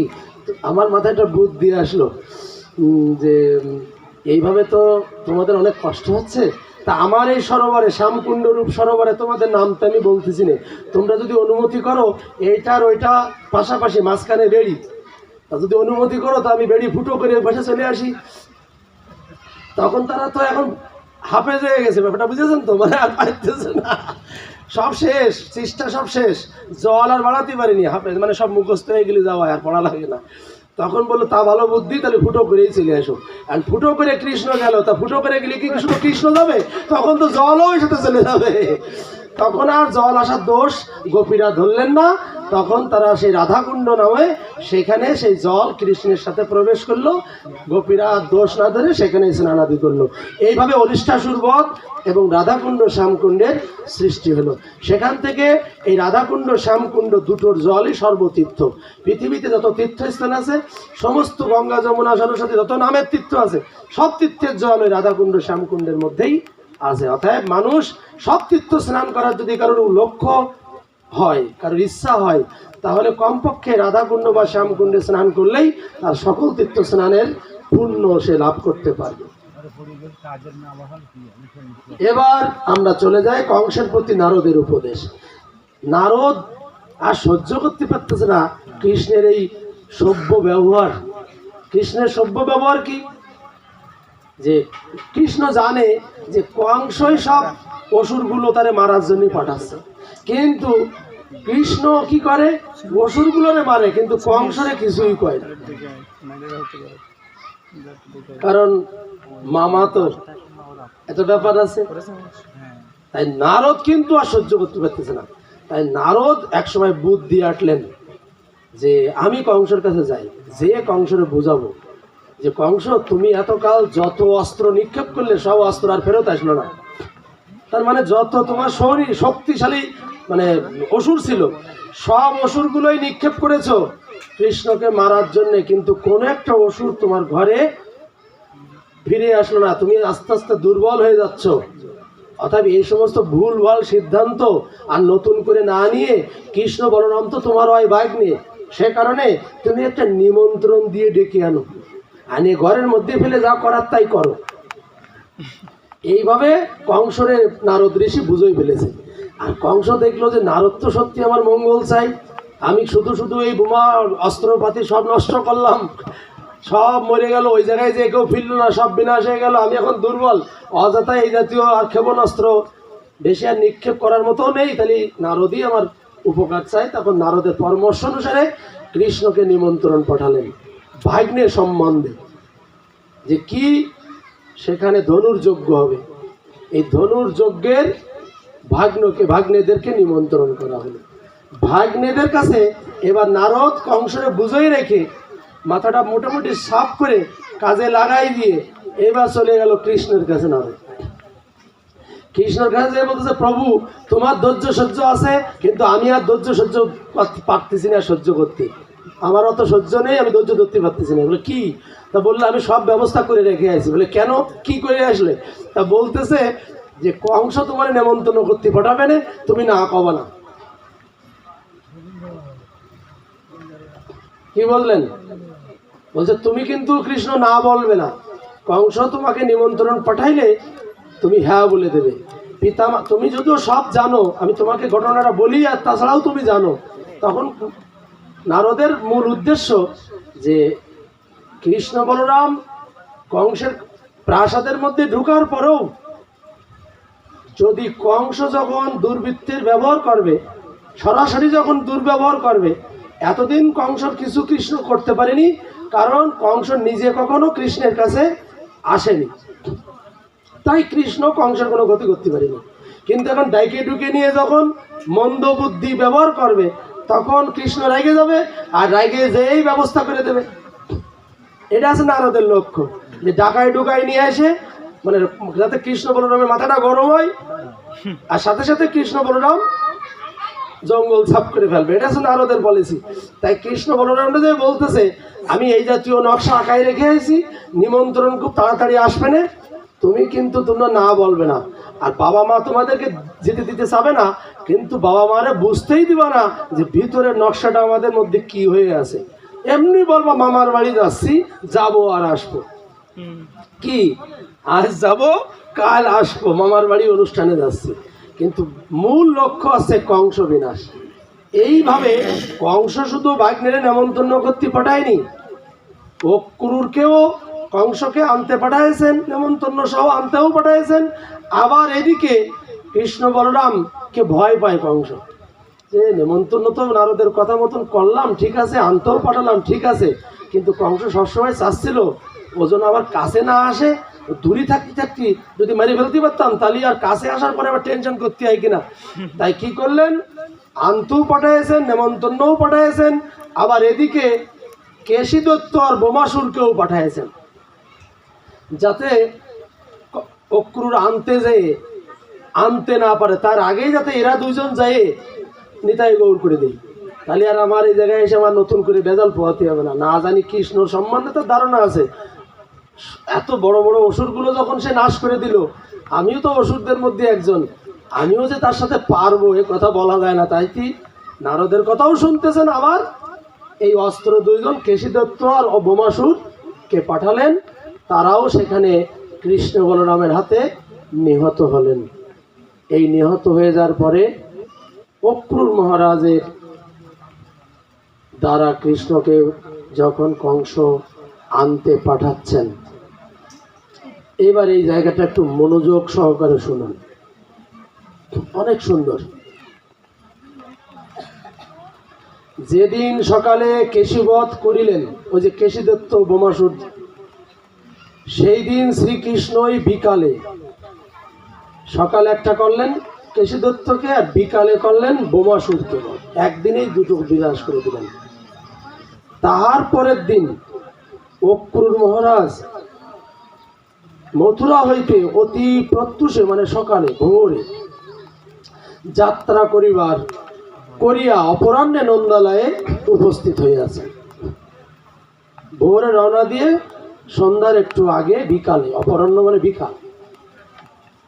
আমার মাথায় একটা বুদ্ধি আসলো, যে এইভাবে তো তোমাদের অনেক কষ্ট হচ্ছে, তা আমার এই সরোবরে, শ্যামকুণ্ড রূপ সরোবরে তোমাদের নামটা আমি বলতেছি না, তোমরা যদি অনুমতি করো এইটার ওইটা পাশাপাশি মাঝখানে বেড়ি, তা যদি অনুমতি করো তো আমি বেড়ি ফুটো করে বসে চলে আসি। তখন তারা তো এখন হাফেজ হয়ে গেছে, ব্যাপারটা বুঝেছেন তো, মানে আর পাইতেছে না, সব শেষ, চেষ্টা সব শেষ, জল আর বাড়াতে পারিনি, হাফেজ মানে সব মুখস্থ হয়ে গেলে যাওয়া আর পড়া লাগে না। তখন বললো তা ভালো বুদ্ধি, তাহলে ফুটো করেই চলে আসো। আর ফুটো করে কৃষ্ণ গেল, তা ফুটো করে গেলে কি শুধু কৃষ্ণ যাবে? তখন তো জলও সাথে চলে যাবে। তখন আর জল আসার দোষ গোপীরা ধরলেন না। তখন তারা সেই রাধাকুণ্ড নামে সেখানে সেই জল কৃষ্ণের সাথে প্রবেশ করলো, গোপীরা দোষ না ধরে সেখানে স্নানাদি করলো। এইভাবে অরিষ্টাসুর বধ এবং রাধাকুণ্ড শ্যামকুণ্ডের সৃষ্টি হলো। সেখান থেকে এই রাধাকুণ্ড শ্যামকুণ্ড দুটোর জলই সর্বতীর্থ। পৃথিবীতে যত তীর্থস্থান আছে, সমস্ত গঙ্গা যমুনা সরস্বতী যত নামের তীর্থ আছে, সব তীর্থের জল ওই রাধাকুণ্ড শ্যামকুণ্ডের মধ্যেই আছে। অতএব মানুষ সব তীর্থ স্নান করার যদি কারোর লক্ষ্য হয়, কারোর ইচ্ছা হয়, তাহলে কমপক্ষে রাধাকুণ্ড বা শ্যামকুণ্ডে স্নান করলেই তার সকল তীর্থ স্নানের পুণ্য সে লাভ করতে পারবে। এবার আমরা চলে যাই কংসের প্রতি নারদের উপদেশ। নারদ আর সহ্য করতে পারতেছে না কৃষ্ণের এই সভ্য ব্যবহার। কৃষ্ণের সভ্য ব্যবহার কি? যে কৃষ্ণ জানে যে কংসই সব অসুরগুলো তারে মারার জন্য পাঠাচ্ছে, কিন্তু কৃষ্ণ কি করে? অসুরগুলোরে মারে, কিন্তু কংসরে কিছুই কয় না, কারণ মামা তো এত ব্যাপার আছে। তাই নারদ কিন্তু আর সহ্য করতে পারতেছে না। তাই নারদ একসময় বুদ্ধি আটলেন যে আমি কংসের কাছে যাই, যে কংসরে বোঝাবো যে কংস, তুমি এতকাল যত অস্ত্র নিক্ষেপ করলে সব অস্ত্র আর ফেরত আসলো না। তার মানে যত তোমার শরীর শক্তিশালী মানে অসুর ছিল, সব অসুরগুলোই নিক্ষেপ করেছো কৃষ্ণকে মারার জন্য, কিন্তু কোন একটা অসুর তোমার ঘরে ফিরে আসলো না। তুমি আস্তে আস্তে দুর্বল হয়ে যাচ্ছ। অর্থাৎ এই সমস্ত ভুলভাল সিদ্ধান্ত আর নতুন করে না নিয়ে, কৃষ্ণ বলরাম তো তোমার হয় ভাগ্নে, সে কারণে তুমি একটা নিমন্ত্রণ দিয়ে ডেকে আনো, আনে ঘরের মধ্যে ফেলে যা করার তাই করো। এইভাবে কংসরে নারদ ঋষি বুঝেই ফেলেছে। আর কংস দেখলো যে নারদ তো সত্যি আমার মঙ্গল চাই, আমি শুধু শুধু এই বোমা অস্ত্রপাতি সব নষ্ট করলাম, সব মরে গেল, ওই জায়গায় যে কেউ ফিরল না, সব বিনাশ হয়ে গেল, আমি এখন দুর্বল, অযথা এই জাতীয় আর ক্ষেপণাস্ত্র বেশি আর নিক্ষেপ করার মতো নেই, তাহলে নারদই আমার উপকার চাই। তখন নারদের পরামর্শ অনুসারে কৃষ্ণকে নিমন্ত্রণ পাঠালেন ভাগ্নের সম্বন্ধে, যে কি সেখানে ধনুর যজ্ঞ হবে, এই ধনুর যজ্ঞের ভাগ্নেদেরকে নিমন্ত্রণ করা হলো। ভাগ্নেদের কাছে এবার নারদ কংসরে বুঝেই রেখে মাথাটা মোটামুটি সাফ করে কাজে লাগাই দিয়ে এবার চলে গেল কৃষ্ণের কাছে। নারদ কৃষ্ণের কাছে যে বলতেছে, প্রভু তোমার ধৈর্য সহ্য আছে, কিন্তু আমি আর ধৈর্য সহ্য পারতেছি না সহ্য করতে, আমার অত সহ্য নেই, আমি ধৈর্য ধরতে পারতেছি না। বলে কি? তা বললে আমি সব ব্যবস্থা করে রেখে আসি। বলে কেন, কি করে আসলে? তা বলতেছে যে কংস তোমার নেমন্তন্ন করতে পাঠাবে না, তুমি না কবা না। কি বললেন? বলছে তুমি কিন্তু কৃষ্ণ না বলবে না, কংস তোমাকে নিমন্ত্রণ পাঠাইলে তুমি হ্যাঁ বলে দেবে। পিতামা তুমি যদিও সব জানো, আমি তোমাকে ঘটনাটা বলি, আর তাছাড়াও তুমি জানো তখন নারদের মূল উদ্দেশ্য যে কৃষ্ণ বলরাম কংসের প্রাসাদের মধ্যে ঢোকার পরেও যদি কংস যখন দুর্বৃত্তের ব্যবহার করবে, সরাসরি যখন দুর্ব্যবহার করবে, এতদিন কংসর কিছু কৃষ্ণ করতে পারেনি, কারণ কংস নিজে কখনো কৃষ্ণের কাছে আসেনি, তাই কৃষ্ণ কংসের কোনো ক্ষতি করতে পারেনি। কিন্তু এখন ডাইকে ঢুকে নিয়ে যখন মন্দ বুদ্ধি ব্যবহার করবে, তখন কৃষ্ণ রেগে যাবে, আর রেগে যেই ব্যবস্থা করে দেবে। এটা আছে নারদের লক্ষ্য, যে ডাকায় ঢুকায় নিয়ে আসে, মানে যাতে কৃষ্ণ বলরামের মাথাটা গরম হয়, আর সাথে সাথে কৃষ্ণ বলরাম জঙ্গল সাফ করে ফেলবে। এটা আছে নারদের পলিসি। তাই কৃষ্ণ বলরামটা যে বলতেছে, আমি এই জাতীয় নকশা আঁকায় রেখে আছি, নিমন্ত্রণ খুব তাড়াতাড়ি আসবে না, তুমি কিন্তু তোমরা না বলবে না, আর বাবা মা তোমাদেরকে যেতে দিতে চাবে না, কিন্তু বাবা মারে বুঝতেই দিবা না যে ভিতরের নকশাটা আমাদের মধ্যে কি হয়ে আছে। এমনি বলবা মামার বাড়ি যাচ্ছি, যাবো আর আসবো, কি আজ যাব কাল আসবো, মামার বাড়ি অনুষ্ঠানে যাচ্ছি, কিন্তু মূল লক্ষ্য আছে কংস বিনাশ। এইভাবে কংস শুধু ভাগ্নের নেমন্তন্ন করতে পাঠায়নি, অক্রূরকেও কংসকে আনতে পাঠাইছেন, নেমন্তন্ন সহ আনতেও পাঠাইছেন। আবার এদিকে কৃষ্ণ বলরামকে ভয় পায় কংস, যে নেমন্তন্ন তো নারদের কথা মতন করলাম, ঠিক আছে, আনতেও পাঠালাম, ঠিক আছে, কিন্তু কংস সবসময় চাচ্ছিল ও যেন আবার কাছে না আসে, দূরে থাকতে থাকতে যদি মারি ফেলতে পারতাম, তাহলে আর কাছে আসার পরে আবার টেনশন করতে হয় কিনা। তাই কি করলেন, আনতেও পাঠাইছেন, নেমন্তন্নও পাঠাইছেন, আবার এদিকে কেশী দত্ত আর বোমাসুরকেও পাঠাইছেন, যাতে অক্রূর আনতে না পারে, তার আগেই যাতে এরা দুইজন যায় নিতাই গৌর করে দেয়। তাহলে আর আমার এই জায়গায় এসে আমার নতুন করে বেজাল পোহাতে হবে না। না জানি কৃষ্ণর সম্বন্ধে তো ধারণা আছে, এত বড় বড় অসুরগুলো যখন সে নাশ করে দিল, আমিও তো অসুরদের মধ্যে একজন, আমিও যে তার সাথে পারবো এ কথা বলা যায় না। তাই কি নারদের কথাও শুনতেছেন, আবার এই অস্ত্র দুইজন কেশী দত্ত আর বোমাসুরকে পাঠালেন, তারাও সেখানে কৃষ্ণ বলরামের হাতে নিহত হলেন। এই নিহত হয়ে যাওয়ার পরে অক্রূর মহারাজের দ্বারা কৃষ্ণকে যখন কংস আনতে পাঠাচ্ছেন, এবার এই জায়গাটা একটু মনোযোগ সহকারে শুনুন, অনেক সুন্দর। যেদিন সকালে কেশীবধ করিলেন, ওই যে কেশী দত্ত বোমাসুর, সেই দিন শ্রীকৃষ্ণই বিকালে, সকালে একটা করলেন কেশী দত্তকে, আর বিকালে করলেন বোমাসুরকে, একদিনেই দুটো বিনাশ করে দিলেন। তাহার পরের দিন অক্রূর মহারাজ মথুরা হইতে অতি প্রত্যুষে, মানে সকালে ভোরে যাত্রা করিয়া অপরাহ্নে নন্দালয়ে উপস্থিত হইয়াছে। ভোরে রওনা দিয়ে সন্ধ্যার একটু আগে বিকালে, অপরাহ্ন মানে বিকাল,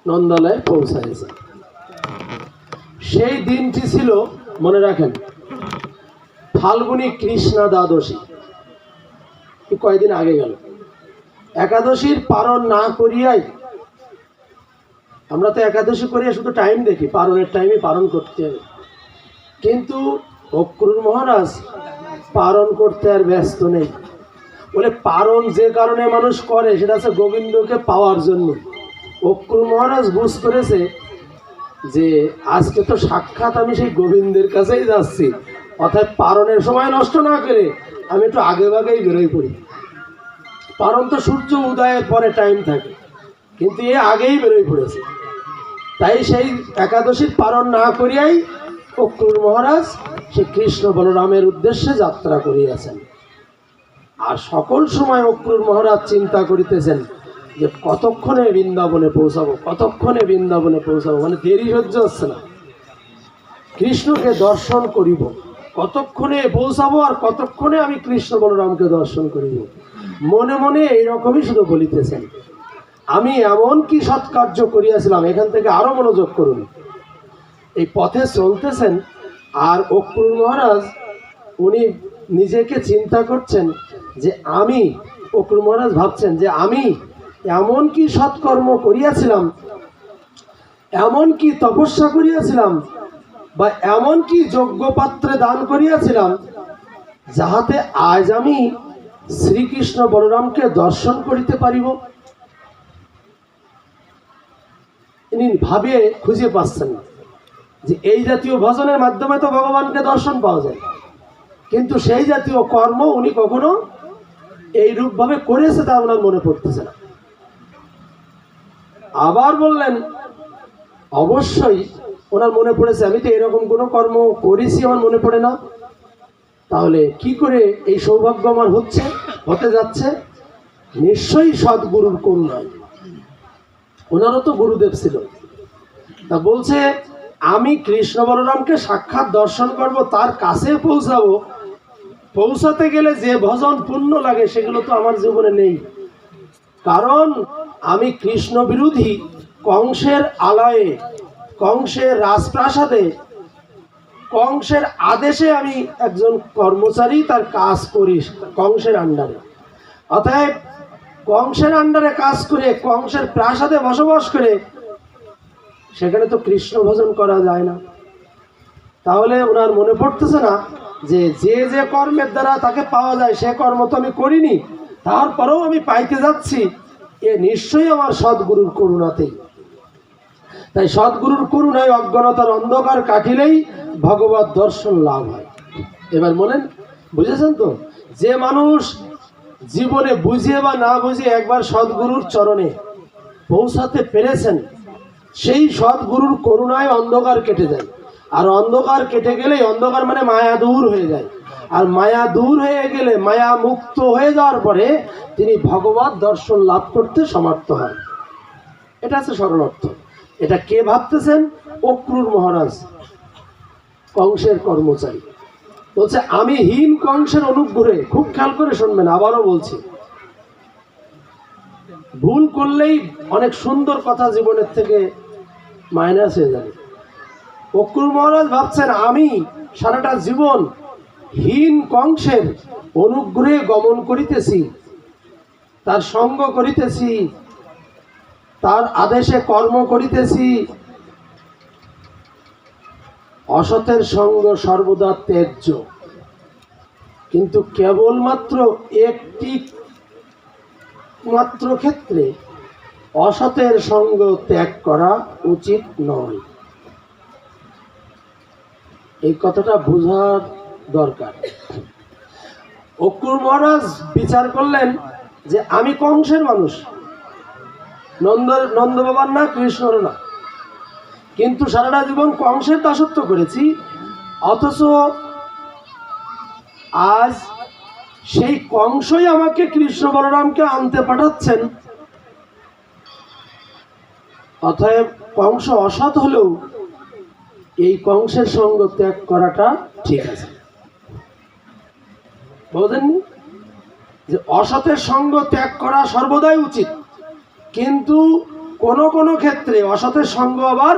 নন্দালয়ে পৌঁছাইছে। সেই দিনটি ছিল, মনে রাখেন, ফাল্গুনী কৃষ্ণা দ্বাদশী, কয়েকদিন আগে গেল। একাদশীর পালন না করিয়াই, আমরা তো একাদশী করিয়া শুধু টাইম দেখি, পালনের টাইমে পালন করতে হবে, কিন্তু অক্রূর মহারাজ পালন করতে আর ব্যস্ত নেই। বলে পালন যে কারণে মানুষ করে, সেটা হচ্ছে গোবিন্দকে পাওয়ার জন্য। অক্রূর মহারাজ বুঝ করেছে যে আজকে তো সাক্ষাৎ আমি সেই গোবিন্দের কাছেই যাচ্ছি, অর্থাৎ পালনের সময় নষ্ট না করে আমি একটু আগে ভাগেই বেরোই পড়ি। পালন তো সূর্য উদয়ের পরে টাইম থাকে, কিন্তু এ আগেই বেরোই পড়েছে। তাই সেই একাদশীর পালন না করিয়াই অক্রূর মহারাজ সে কৃষ্ণ বলরামের উদ্দেশ্যে যাত্রা করিয়াছেন। আর সকল সময় অক্রূর মহারাজ চিন্তা করিতেছেন যে কতক্ষণে বৃন্দাবনে পৌঁছাবো, কতক্ষণে বৃন্দাবনে পৌঁছাবো, মানে দেরি সহ্য হচ্ছে না, কৃষ্ণকে দর্শন করিব, কতক্ষণে পৌঁছাবো আর কতক্ষণে আমি কৃষ্ণ বলরামকে দর্শন করিব। মনে মনে এইরকমই শুধু বলিতেছেন। আমি এমন কি সৎকার্য করিয়াছিলাম, এখান থেকে আরো মনোযোগ করুন। এই পথে চলতেছেন, আর অক্রূর মহারাজ উনি নিজেকে চিন্তা করছেন যে আমি, অক্রূর মহারাজ ভাবছেন যে আমি এমন কি সৎকর্ম করিয়াছিলাম, এমন কি তপস্যা করিয়াছিলাম, বা এমন কি যোগ্য পাত্রে দান করিয়াছিলাম যাহাতে আজ আমি শ্রীকৃষ্ণ বলরামকে দর্শন করিতে পারিব। ইনি ভাবে খুঁজে পাচ্ছেন না যে এই জাতীয় ভজনের মাধ্যমে তো ভগবানকে দর্শন পাওয়া যায়, কিন্তু সেই জাতীয় কর্ম উনি কখনো এই রূপভাবে করেছে তা ওনার মনে পড়তেছে না। আবার বললেন অবশ্যই ওনার মনে পড়েছে, আমি তো এরকম কোনো কর্ম করেছি আমার মনে পড়ে না। তাহলে কি করে এই সৌভাগ্য আমার হতে যাচ্ছে? নিশ্চয়ই সদ্গুরুর করুণায়। ওনারও তো গুরুদেব ছিল। তা বলছে আমি কৃষ্ণ বলরামকে সাক্ষাৎ দর্শন করব, তার কাছে পৌঁছাবো, পৌঁছাতে গেলে যে ভজন পুণ্য লাগে সেগুলো তো আমার জীবনে নেই। কারণ আমি কৃষ্ণ বিরোধী, কংসের আলয়ে, কংসের রাজপ্রাসাদে, কংসের আদেশে আমি একজন কর্মচারী, তার কাজ করি কংসের আন্ডারে। অতএব কংসের আন্ডারে কাজ করে, কংসের প্রাসাদে বসবাস করে সেখানে তো কৃষ্ণ ভজন করা যায় না। তাহলে ওনার মনে পড়তেছে না যে যে যে কর্মের দ্বারা তাকে পাওয়া যায় সে কর্ম তো আমি করিনি, তারপরেও আমি পাইতে যাচ্ছি, এ নিশ্চয়ই আমার সদ্গুরুর করুণাতেই। তাই সদ্গুরুর করুণায় অজ্ঞানতার অন্ধকার কাটিলেই ভগবত দর্শন লাভ হয়। এবার বলেন, বুঝেছেন তো? যে মানুষ জীবনে বুঝে বা না বুঝে একবার সদ্গুরুর চরণে পৌঁছাতে পেরেছেন, সেই সদ্গুরুর করুণায় অন্ধকার কেটে যায়। আর অন্ধকার কেটে গেলেই, অন্ধকার মানে মায়া দূর হয়ে যায়, আর মায়া দূর হয়ে গেলে, মায়া মুক্ত হয়ে যাওয়ার পরে তিনি ভগবত দর্শন লাভ করতে সমর্থ হন। এটা হচ্ছে সরল অর্থ। এটা কে ভাবতেছেন? অক্রূর মহারাজ, কংসের কর্মচারী। বলছে আমি হীন কংসের অনুগ্রহে, খুব খেয়াল করে শুনবেন, আবারও বলছি, ভুল করলেই অনেক সুন্দর কথা জীবনের থেকে মাইনাস হয়ে যাবে। অক্রূর মহারাজ ভাবছেন আমি সারাটা জীবন হীন কংসের অনুগ্রহে গমন করিতেছি, তার সঙ্গ করিতেছি, তার আদেশে কর্ম করিতেছি, অসতের সঙ্গ সর্বদা ত্যায্য। কিন্তু কেবলমাত্র একটি মাত্র ক্ষেত্রে অসতের সঙ্গ ত্যাগ করা উচিত নয়। এই কথাটা বোঝার দরকার। অক্রূর মহারাজ বিচার করলেন যে আমি কংসের মানুষ, নন্দ বাবার না, কৃষ্ণর না, কিন্তু সারাটা জীবন কংসের দাসত্ব করেছি, অথচ আজ সেই কংসই আমাকে কৃষ্ণ বলরামকে আনতে পাঠাচ্ছেন। অতএব কংস অসৎ হলেও এই কংসের সঙ্গ ত্যাগ করাটা ঠিক আছে। বুঝেননি যে অসতের সঙ্গ ত্যাগ করা সর্বদাই উচিত, কিন্তু কোন কোন ক্ষেত্রে অসতের সঙ্গ আবার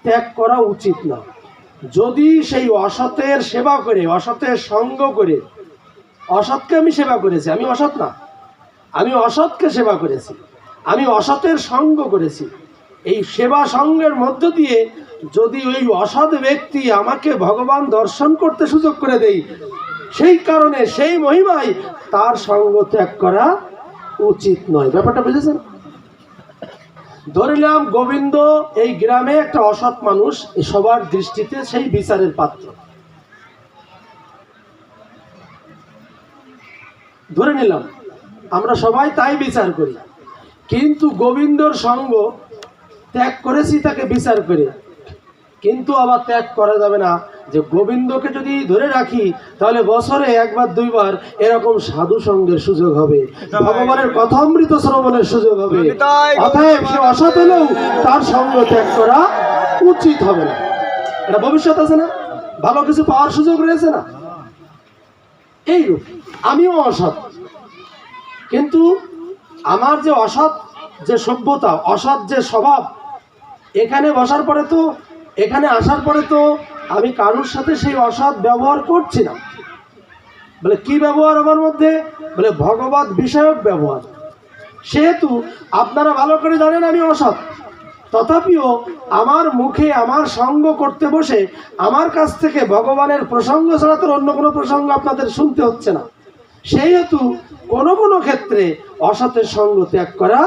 ত্যাগ করা উচিত না। যদি সেই অসতের সেবা করে, অসতের সঙ্গ করে, অসৎকে আমি সেবা করেছি, আমি অসৎ না, আমি অসৎকে সেবা করেছি, আমি অসতের সঙ্গ করেছি, এই সেবা সঙ্গের মধ্য দিয়ে যদি ওই অসৎ ব্যক্তি আমাকে ভগবান দর্শন করতে সুযোগ করে দেই, সেই কারণে সেই মহিমায় তার সঙ্গ ত্যাগ করা উচিত নয়। ব্যাপারটা বুঝেছেন? ধরে নিলাম গোবিন্দ এই গ্রামে একটা অসৎ মানুষ, সবার দৃষ্টিতে সেই বিচারের পাত্র। ধরে নিলাম আমরা সবাই তাই বিচার করি, কিন্তু গোবিন্দর সঙ্গ ত্যাগ করেছি তাকে বিচার করে। কিন্তু আবার ত্যাগ করা যাবে না যে গোবিন্দকে যদি ধরে রাখি তাহলে বছরে একবার দুইবার এরকম সাধু সঙ্গের সুযোগ হবে, ভগবানের কথামৃত শ্রবণের সুযোগ হবে। অতএব সে অসৎ হলেও তার সঙ্গ ত্যাগ করা উচিত হবে না। এটা ভবিষ্যৎ আছে না, ভালো কিছু পাওয়ার সুযোগ রয়েছে না। এইরূপ আমিও অসৎ, কিন্তু আমার যে অসৎ যে সভ্যতা, অসৎ যে স্বভাব, এখানে বসার পরে তো, এখানে আসার পরে তো আমি কারোর সাথে সেই অসৎ ব্যবহার করছি না। বলে কি ব্যবহার আমার মধ্যে? বলে ভগবত বিষয়ক ব্যবহার। সেহেতু আপনারা ভালো করে জানেন আমি অসৎ, তথাপিও আমার মুখে আমার সঙ্গ করতে বসে আমার কাছ থেকে ভগবানের প্রসঙ্গ ছাড়া তো অন্য কোনো প্রসঙ্গ আপনাদের শুনতে হচ্ছে না। সেই হেতু কোনো কোনো ক্ষেত্রে অসতের সঙ্গ ত্যাগ করা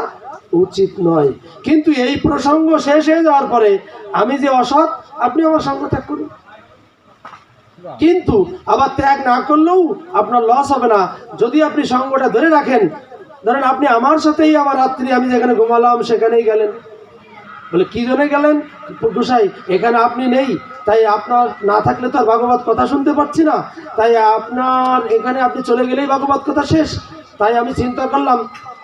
উচিত নয়। কিন্তু এই প্রসঙ্গ শেষ হয়ে যাওয়ার পরে আমি যে অসৎ, আপনি আমার সঙ্গ ত্যাগ করুন, কিন্তু আবার ত্যাগ না করলেও আপনার লস হবে না যদি আপনি সঙ্গটা ধরে রাখেন। ধরেন আপনি আমার সাথেই আমার রাত্রি আমি যেখানে ঘুমালাম সেখানেই গেলেন, বলে কি জন্য গেলেন গোসাই, এখানে আপনি নেই, তাই আপনার না থাকলে তো আর ভাগবত কথা শুনতে পাচ্ছি না, তাই আপনার এখানে আপনি চলে গেলেই ভাগবত কথা শেষ। তাই আমি চিন্তা করলাম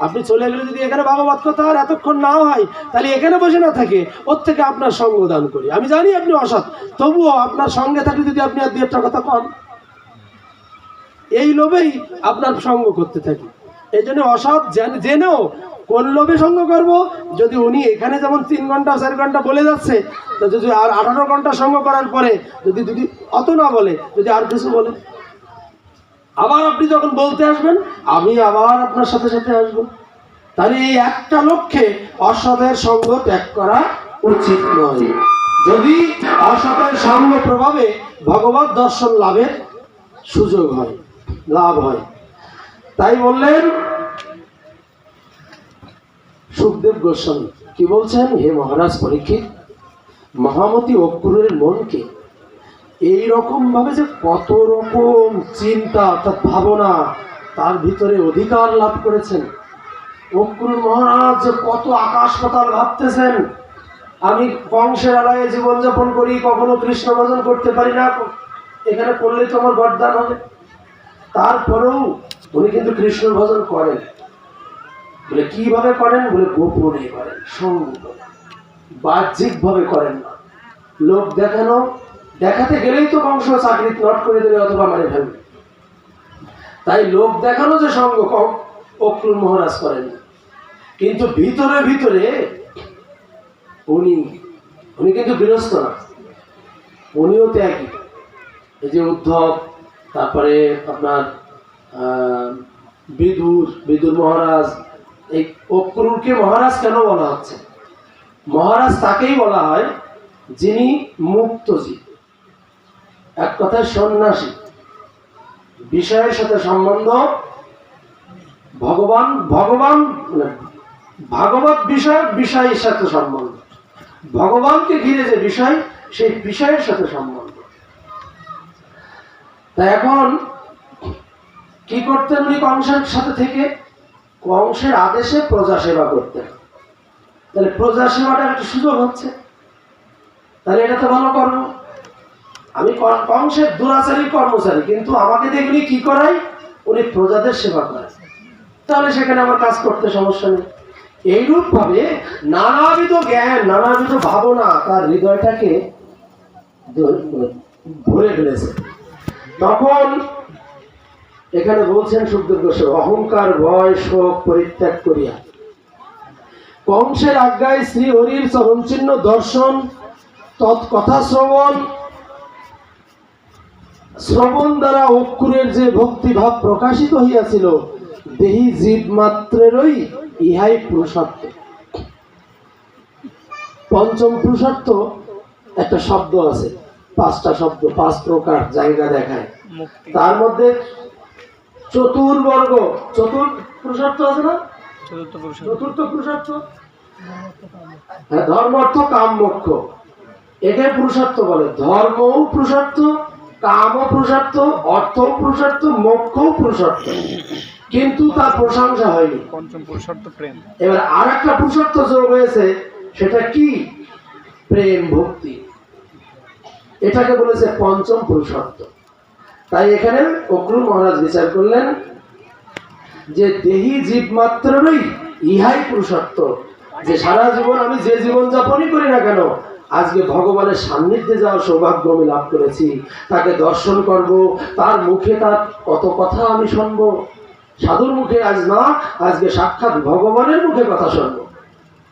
আপনি চলে গেলে যদি এখানে ভাগবত কথা আর এতক্ষণ না হয়, তাহলে এখানে বসে না থাকে ওর থেকে আপনার সঙ্গ দান করি। আমি জানি আপনি অসৎ, তবুও আপনার সঙ্গে থাকলে যদি আপনি আর দু একটা কথা কন, এই লোভেই আপনার সঙ্গ করতে থাকি। এই জন্য অসৎ জেনেও কোন লোভে সঙ্গ করব, যদি উনি এখানে যেমন 3 ঘন্টা 4 ঘন্টা বলে যাচ্ছে, তো যদি আর 18 ঘন্টা সঙ্গ করার পরে যদি অত না বলে, যদি আর কিছু বলে, আবার আপনি যখন বলতে আসবেন আমি আবার আপনার সাথে সাথে আসবো। তাহলে এই একটা লক্ষ্যে অসতের সঙ্গ ত্যাগ করা উচিত নয়, যদি অসতের সঙ্গ প্রভাবে ভগবত দর্শন লাভের সুযোগ হয়, লাভ হয়। তাই বললেন সুখদেব গোস্বামী, কি বলছেন, হে মহারাজ পরীক্ষিত, মহামতি অক্রূরের মনকে এই রকম ভাবে যে কত রকম চিন্তা অর্থাৎ ভাবনা তার ভিতরে অধিকার লাভ করেছেন। অক্রূর মহারাজ যে কত আকাশ পাতাল ভাবতেছেন, আমি কংসের আলয়ে জীবনযাপন করি, কখনো কৃষ্ণ ভজন করতে পারি না, এখানে করলে তো আমার বরদান হবে। তারপরেও উনি কিন্তু কৃষ্ণ ভজন করেন। বলে কিভাবে করেন, বলে গোপনে করেন, সঙ্গ বাহ্যিক ভাবে করেন না। লোক দেখাতে গেলেই তো কংস চাকরি নট করে দেবে অথবা মারে ফেলবে। তাই লোক দেখানো যে সঙ্গ অক্রূর মহারাজ করেন, কিন্তু ভিতরে ভিতরে উনি কিন্তু বিরস্ত না, উনিও ত্যাগী। এই যে উদ্ধব, তারপরে আপনার বিদুর মহারাজ, এই অক্রূরকে মহারাজ কেন বলা হচ্ছে? মহারাজ তাকেই বলা হয় যিনি মুক্তজীব, এক কথায় সন্ন্যাসী। বিষয়ের সাথে সম্বন্ধ ভাগবত বিষয়ের সাথে সম্বন্ধ, ভগবানকে ঘিরে যে বিষয় সেই বিষয়ের সাথে সম্বন্ধ। তা এখন কি করতেন উনি কংসের সাথে থেকে? কংসের আদেশে প্রজা সেবা করতেন। তাহলে প্রজা সেবাটা একটা সুযোগ হচ্ছে, তাহলে এটা তো ভালো কর্ম। আমি কংসের দুরাচারী কর্মচারী, কিন্তু আমাকে দিয়ে উনি কি করাই, উনি প্রজাদের সেবা করেন, তাহলে সেখানে আমার কাজ করতে সমস্যা নেই। এইরূপ ভাবে নানাবিধ জ্ঞান, নানাবিধ ভাবনা তার হৃদয়টাকে ভরে ফেলেছে। তখন এখানে বলছেন সুখদেব গোস্বামী, অহংকার ভয় শোক পরিত্যাগ করিয়া কংসের আজ্ঞায় শ্রী হরির চরণচিহ্ন দর্শন, তৎকথা শ্রবণ দ্বারা অক্রূরের যে ভক্তিভাব প্রকাশিত হইয়াছিল, দেহি জীব মাত্রেরই ইহাই পুরুষার্থ। পঞ্চম পুরুষার্থ একটা শব্দ আছে, 5টা শব্দ, 5 প্রকার জায়গা দেখায়। তার মধ্যে চতুর্থ পুরুষার্থ আছে না? চতুর্থ পুরুষার্থ ধর্ম অর্থ কাম মোক্ষ, একে পুরুষার্থ বলে। ধর্মও পুরুষার্থ, কামও পুরুষার্থ, অর্থও পুরুষার্থ, মোক্ষও পুরুষার্থ, কিন্তু তার প্রশংসা হয়নি। পঞ্চম পুরুষার্থ প্রেম। এবার আর একটা পুরুষার্থ যোগ হয়েছে, সেটা কি? প্রেম, ভক্তি। এটাকে বলেছে পঞ্চম পুরুষার্থ। তাই এখানে অক্রূর মহারাজ বিচার করলেন যে দেহি জীব মাত্রেরই ইহাই পুরুষার্থ, যে সারা জীবন আমি যে জীবন যাপনই করি না কেন, আজকে ভগবানের সান্নিধ্যে যাওয়ার সৌভাগ্য আমি লাভ করেছি, তাকে দর্শন করব, তার মুখে তার কত কথা আমি শুনব, সাধুর মুখে আজ না, আজকে সাক্ষাৎ ভগবানের মুখে কথা শুনব,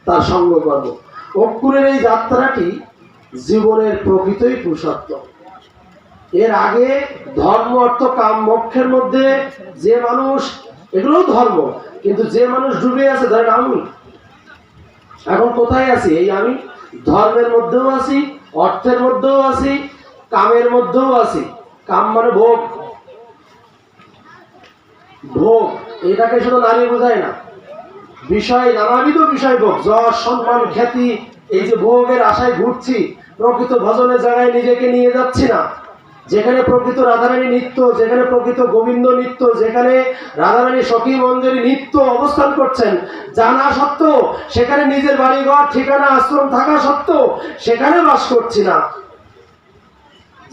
তার সঙ্গ করব। অক্রূরের এই যাত্রাটি জীবনের প্রকৃতই পুরুষার্থ। এর আগে ধর্ম অর্থ কাম মোক্ষের মধ্যে যে মানুষ, এগুলোও ধর্ম, কিন্তু যে মানুষ ডুবে আছে, ধরেন আমি এখন কোথায় আছি? এই আমি ধর্মের মধ্যেও আছি, অর্থের মধ্যেও আছি, কামের মধ্যেও আছি। কাম মানে ভোগ। ভোগ এটাকে শুধু নারী বোঝায় না, বিষয় নানাবিধ বিষয় ভোগ, যশ সম্মান খ্যাতি, এই যে ভোগের আশায় ঘুরছি, প্রকৃত ভজনের জায়গায় নিজেকে নিয়ে যাচ্ছি না। যেখানে প্রকৃত রাধারানী নৃত্য, যেখানে প্রকৃত গোবিন্দ নৃত্য, যেখানে রাধারানী সখী মন্দিরে নৃত্য অবস্থান করছেন, জানা সত্ত্বেও সেখানে নিজের বাড়িঘর ঠিকানা আশ্রম থাকা সত্ত্বেও সেখানে বাস করছি না।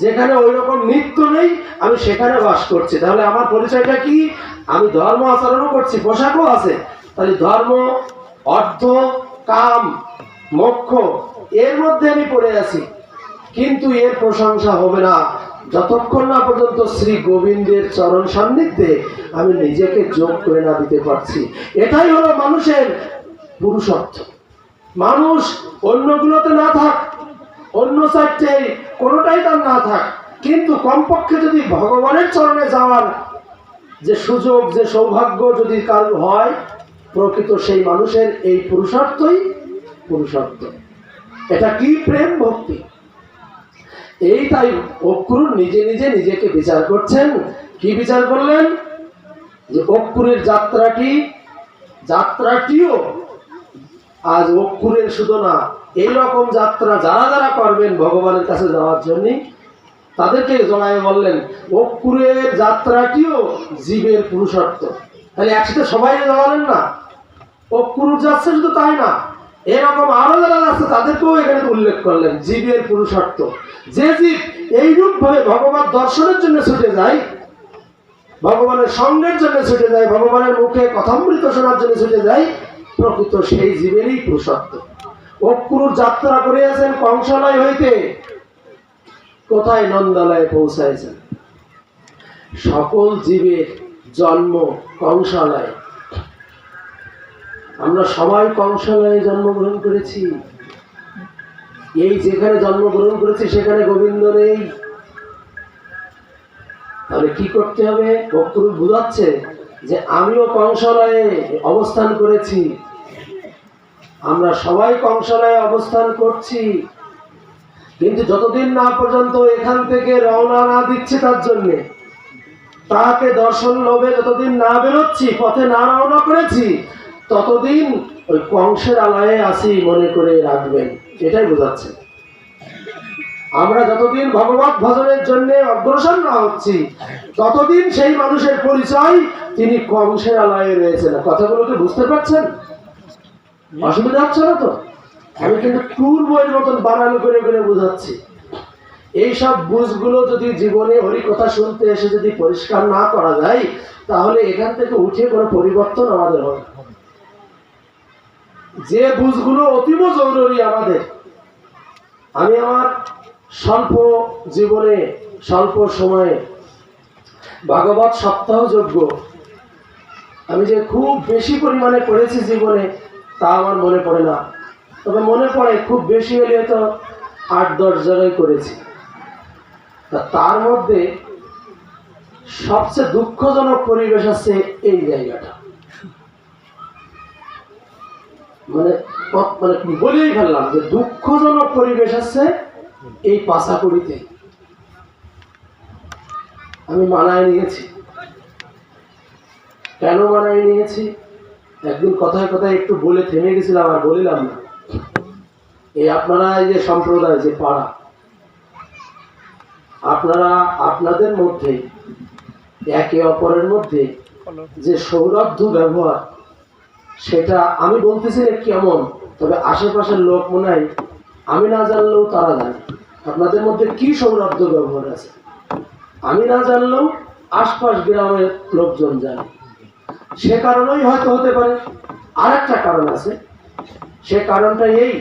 যেখানে ওই রকম নৃত্য নেই আমি সেখানে বাস করছি। তাহলে আমার পরিচয়টা কি? আমি ধর্ম আচরণও করছি, পোশাকও আছে। তাহলে ধর্ম, অর্থ, কাম, মোক্ষ এর মধ্যে আমি পড়ে আছি। কিন্তু এর প্রশংসা হবে না যতক্ষণ না পর্যন্ত শ্রী গোবিন্দের চরণ সান্নিধ্যে আমি নিজেকে যোগ করে না দিতে পারছি। এটাই হলো মানুষের পুরুষত্ব। মানুষ অন্যগুলোতে না থাক, অন্য চারটে কোনোটাই তার না থাক, কিন্তু কমপক্ষে যদি ভগবানের চরণে যাওয়ার যে সুযোগ, যে সৌভাগ্য যদি কারো হয়, প্রকৃত সেই মানুষের এই পুরুষার্থই পুরুষার্থ। এটা কি? প্রেম ভক্তি। এই তাই অক্রুর নিজে নিজে নিজেকে বিচার করছেন। কি বিচার করলেন? যে অক্রুরের যাত্রাটিও আজ অক্রুরের শুধু না, এইরকম যাত্রা যারা যারা করবেন ভগবানের কাছে যাওয়ার জন্য, তাদেরকে জড়ায় বললেন অক্রুরের যাত্রাটিও জীবের পুরুষার্থ। তাহলে একসাথে সবাই জড়ালেন না, অক্রুর যাচ্ছে শুধু তাই না, এরকম আরো যারা যাচ্ছে তাদেরকেও এখানে উল্লেখ করলেন জীবের পুরুষার্থ। যে জীব এইরূপ ভাবে ভগবান দর্শনের জন্য ছুটে যায়, ভগবানের সঙ্গের জন্য ছুটে যায়, ভগবানের মুখে কথামৃত শোনার জন্য ছুটে যায়, প্রকৃত সেই জীবেরই পুরুষত্ব। অক্রুর যাত্রা করিয়াছেন কংসালয় হইতে কোথায়? নন্দালয়ে পৌঁছাইছেন। সকল জীবের জন্ম কংসালয়ে। আমরা সবাই কংসালয়ে জন্মগ্রহণ করেছি। এই যেখানে জন্মগ্রহণ করেছি সেখানে গোবিন্দ নেই। তাহলে কি করতে হবে? অক্রুর বুঝাচ্ছে যে আমিও কংসালয়ে অবস্থান করেছি, আমরা সবাই কংসালয়ে অবস্থান করছি, কিন্তু যতদিন না পর্যন্ত এখান থেকে রওনা না দিচ্ছি তার জন্যে, তাকে দর্শন লোভে যতদিন না বেরোচ্ছি, পথে না রওনা করেছি, ততদিন ওই কংসের আলয়ে আসি মনে করে রাখবেন। এটাই বোঝাচ্ছে। আমরা যতদিন ভগবত ভজনের জন্য অগ্রসর না হচ্ছি, ততদিন সেই মানুষের পরিচয় তিনি কংসের আলয়ে রয়েছেন। কথাগুলোকে বুঝতে পারছেন? অসুবিধা হচ্ছে না তো? আমি কিন্তু ট্যুর বইয়ের মতন বানান করে করে বোঝাচ্ছি। এইসব বুঝগুলো যদি জীবনে হরি কথা শুনতে এসে যদি পরিষ্কার না করা যায়, তাহলে এখান থেকে উঠে কোনো পরিবর্তন আমাদের হবে। যে বুঝগুলো অতীব জরুরি আমাদের। আমি আমার স্বল্প জীবনে, স্বল্প সময়ে ভাগবত সপ্তাহ যজ্ঞ আমি যে খুব বেশি পরিমাণে করেছি জীবনে, তা আমার মনে পড়ে না। তবে মনে পড়ে খুব বেশি হলে তো 8-10 জায়গায় করেছি। তার মধ্যে সবচেয়ে দুঃখজনক পরিবেশ আছে এই জায়গাটা। মানে বলেই ফেললাম যে দুঃখজনক পরিবেশ আছে এই পাশাকুড়িতে। আমি মানায় নিয়েছি। কেন মানায় নিয়েছি? একদিন কথায় কথায় একটু বলে থেমে গেছিলাম, আর বলিলাম না। এই আপনারা এই যে সম্প্রদায়, যে পাড়া, আপনারা আপনাদের মধ্যে একে অপরের মধ্যে যে সৌরভ্য ব্যবহার, সেটা আমি বলতেছি না কেমন, তবে আশেপাশের লোক মনে হয় আমি না জানলেও তারা জানে আপনাদের মধ্যে কি সৌরভ্য ব্যবহার আছে। আমি না জানলেও আশপাশ গ্রামের লোকজন জানে। সে কারণেই হয়তো হতে পারে। আর একটা কারণ আছে, সে কারণটা এই,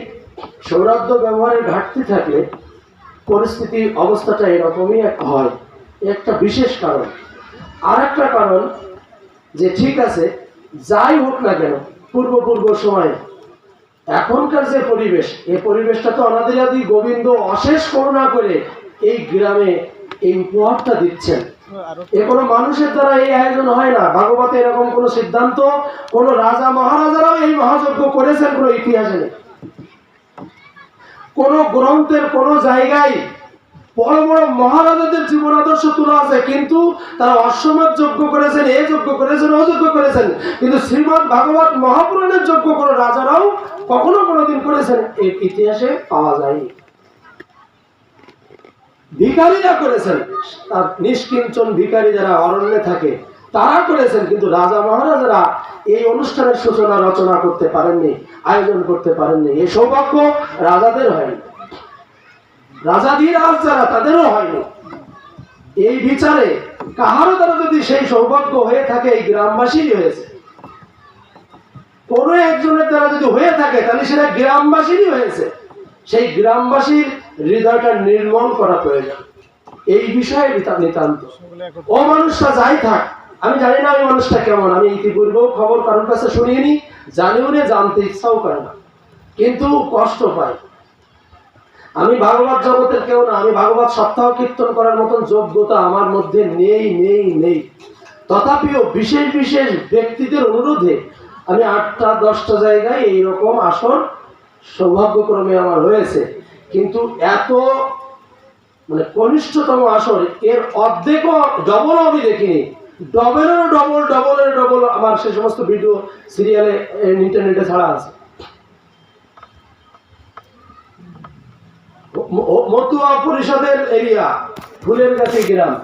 সৌরভ্য ব্যবহারের ঘাটতি থাকলে পরিস্থিতি অবস্থাটা এরকমই হয়, একটা বিশেষ কারণ। আর একটা কারণ যে ঠিক আছে, যাই হোক না কেন, পূর্ব সময়ে এখনকার যে পরিবেশ, এই পরিবেশটা তো অনাদি গোবিন্দ অশেষ করুণা করে এই গ্রামে এই উপহারটা দিচ্ছেন। আরো এ কোনো মানুষের দ্বারা এই আয়োজন হয় না। ভাগবতে এরকম কোনো সিদ্ধান্ত কোন রাজা মহারাজারাও এই মহাযজ্ঞ করেছেন কোনো ইতিহাসে নেই। কোন গ্রন্থের কোন জায়গায় বড় বড় মহারাজাদের জীবন আদর্শ তোলা আছে, কিন্তু তারা অশ্বমেধ যজ্ঞ করেছেন, এ যজ্ঞ করেছেন, ও যজ্ঞ করেছেন, কিন্তু শ্রীমৎ ভাগবত মহাপুরাণের যজ্ঞ কোনো রাজারাও কখনো কোনোদিন করেছেন এই ইতিহাসে পাওয়া যায়নি। ভিখারীরা করেছেন, আর নিষ্কিঞ্চন ভিখারী যারা অরণ্যে থাকে তারা করেছেন, কিন্তু রাজা মহারাজারা এই অনুষ্ঠানের সূচনা রচনা করতে পারেননি, আয়োজন করতে পারেননি। এই সৌভাগ্য রাজাদের হয়নি, রাজাধীরাজ যারা তাদেরও হয়নি। এই বিচারে কাহারও দ্বারা যদি সেই সৌভাগ্য হয়ে থাকে, এই গ্রামবাসীরই হয়েছে। কোনো একজনের দ্বারা যদি হয়ে থাকে তাহলে সেটা গ্রামবাসীরই হয়েছে। সেই গ্রামবাসীর হৃদয়টা নির্মল করা প্রয়োজন এই বিষয়ে নিতান্ত। ও মানুষটা যাই থাক, আমি জানি না ওই মানুষটা কেমন, আমি ইতিপূর্বেও খবর কারোর কাছে শুনিনি, জানিও না, জানতে ইচ্ছাও করে না, কিন্তু কষ্ট পাই। আমি ভাগবত জগতের কেউ না, আমি ভাগবত সপ্তাহ কীর্তন করার মতন যোগ্যতা আমার মধ্যে নেই নেই নেই। তথাপিও বিশেষ বিশেষ ব্যক্তিদের অনুরোধে আমি 8টা 10টা জায়গায় এইরকম আসর সৌভাগ্যক্রমে আমার হয়েছে, কিন্তু এত মানে কনিষ্ঠতম আসর এর অর্ধেকও ডবলও আমি দেখিনি। ডবলেরও ডবল, ডবলের ডবল আমার সে সমস্ত ভিডিও সিরিয়ালে ইন্টারনেটে ছাড়া আছে। মতুয়া পরিষদের এরিয়া, ফুলের গাছি গ্রাম,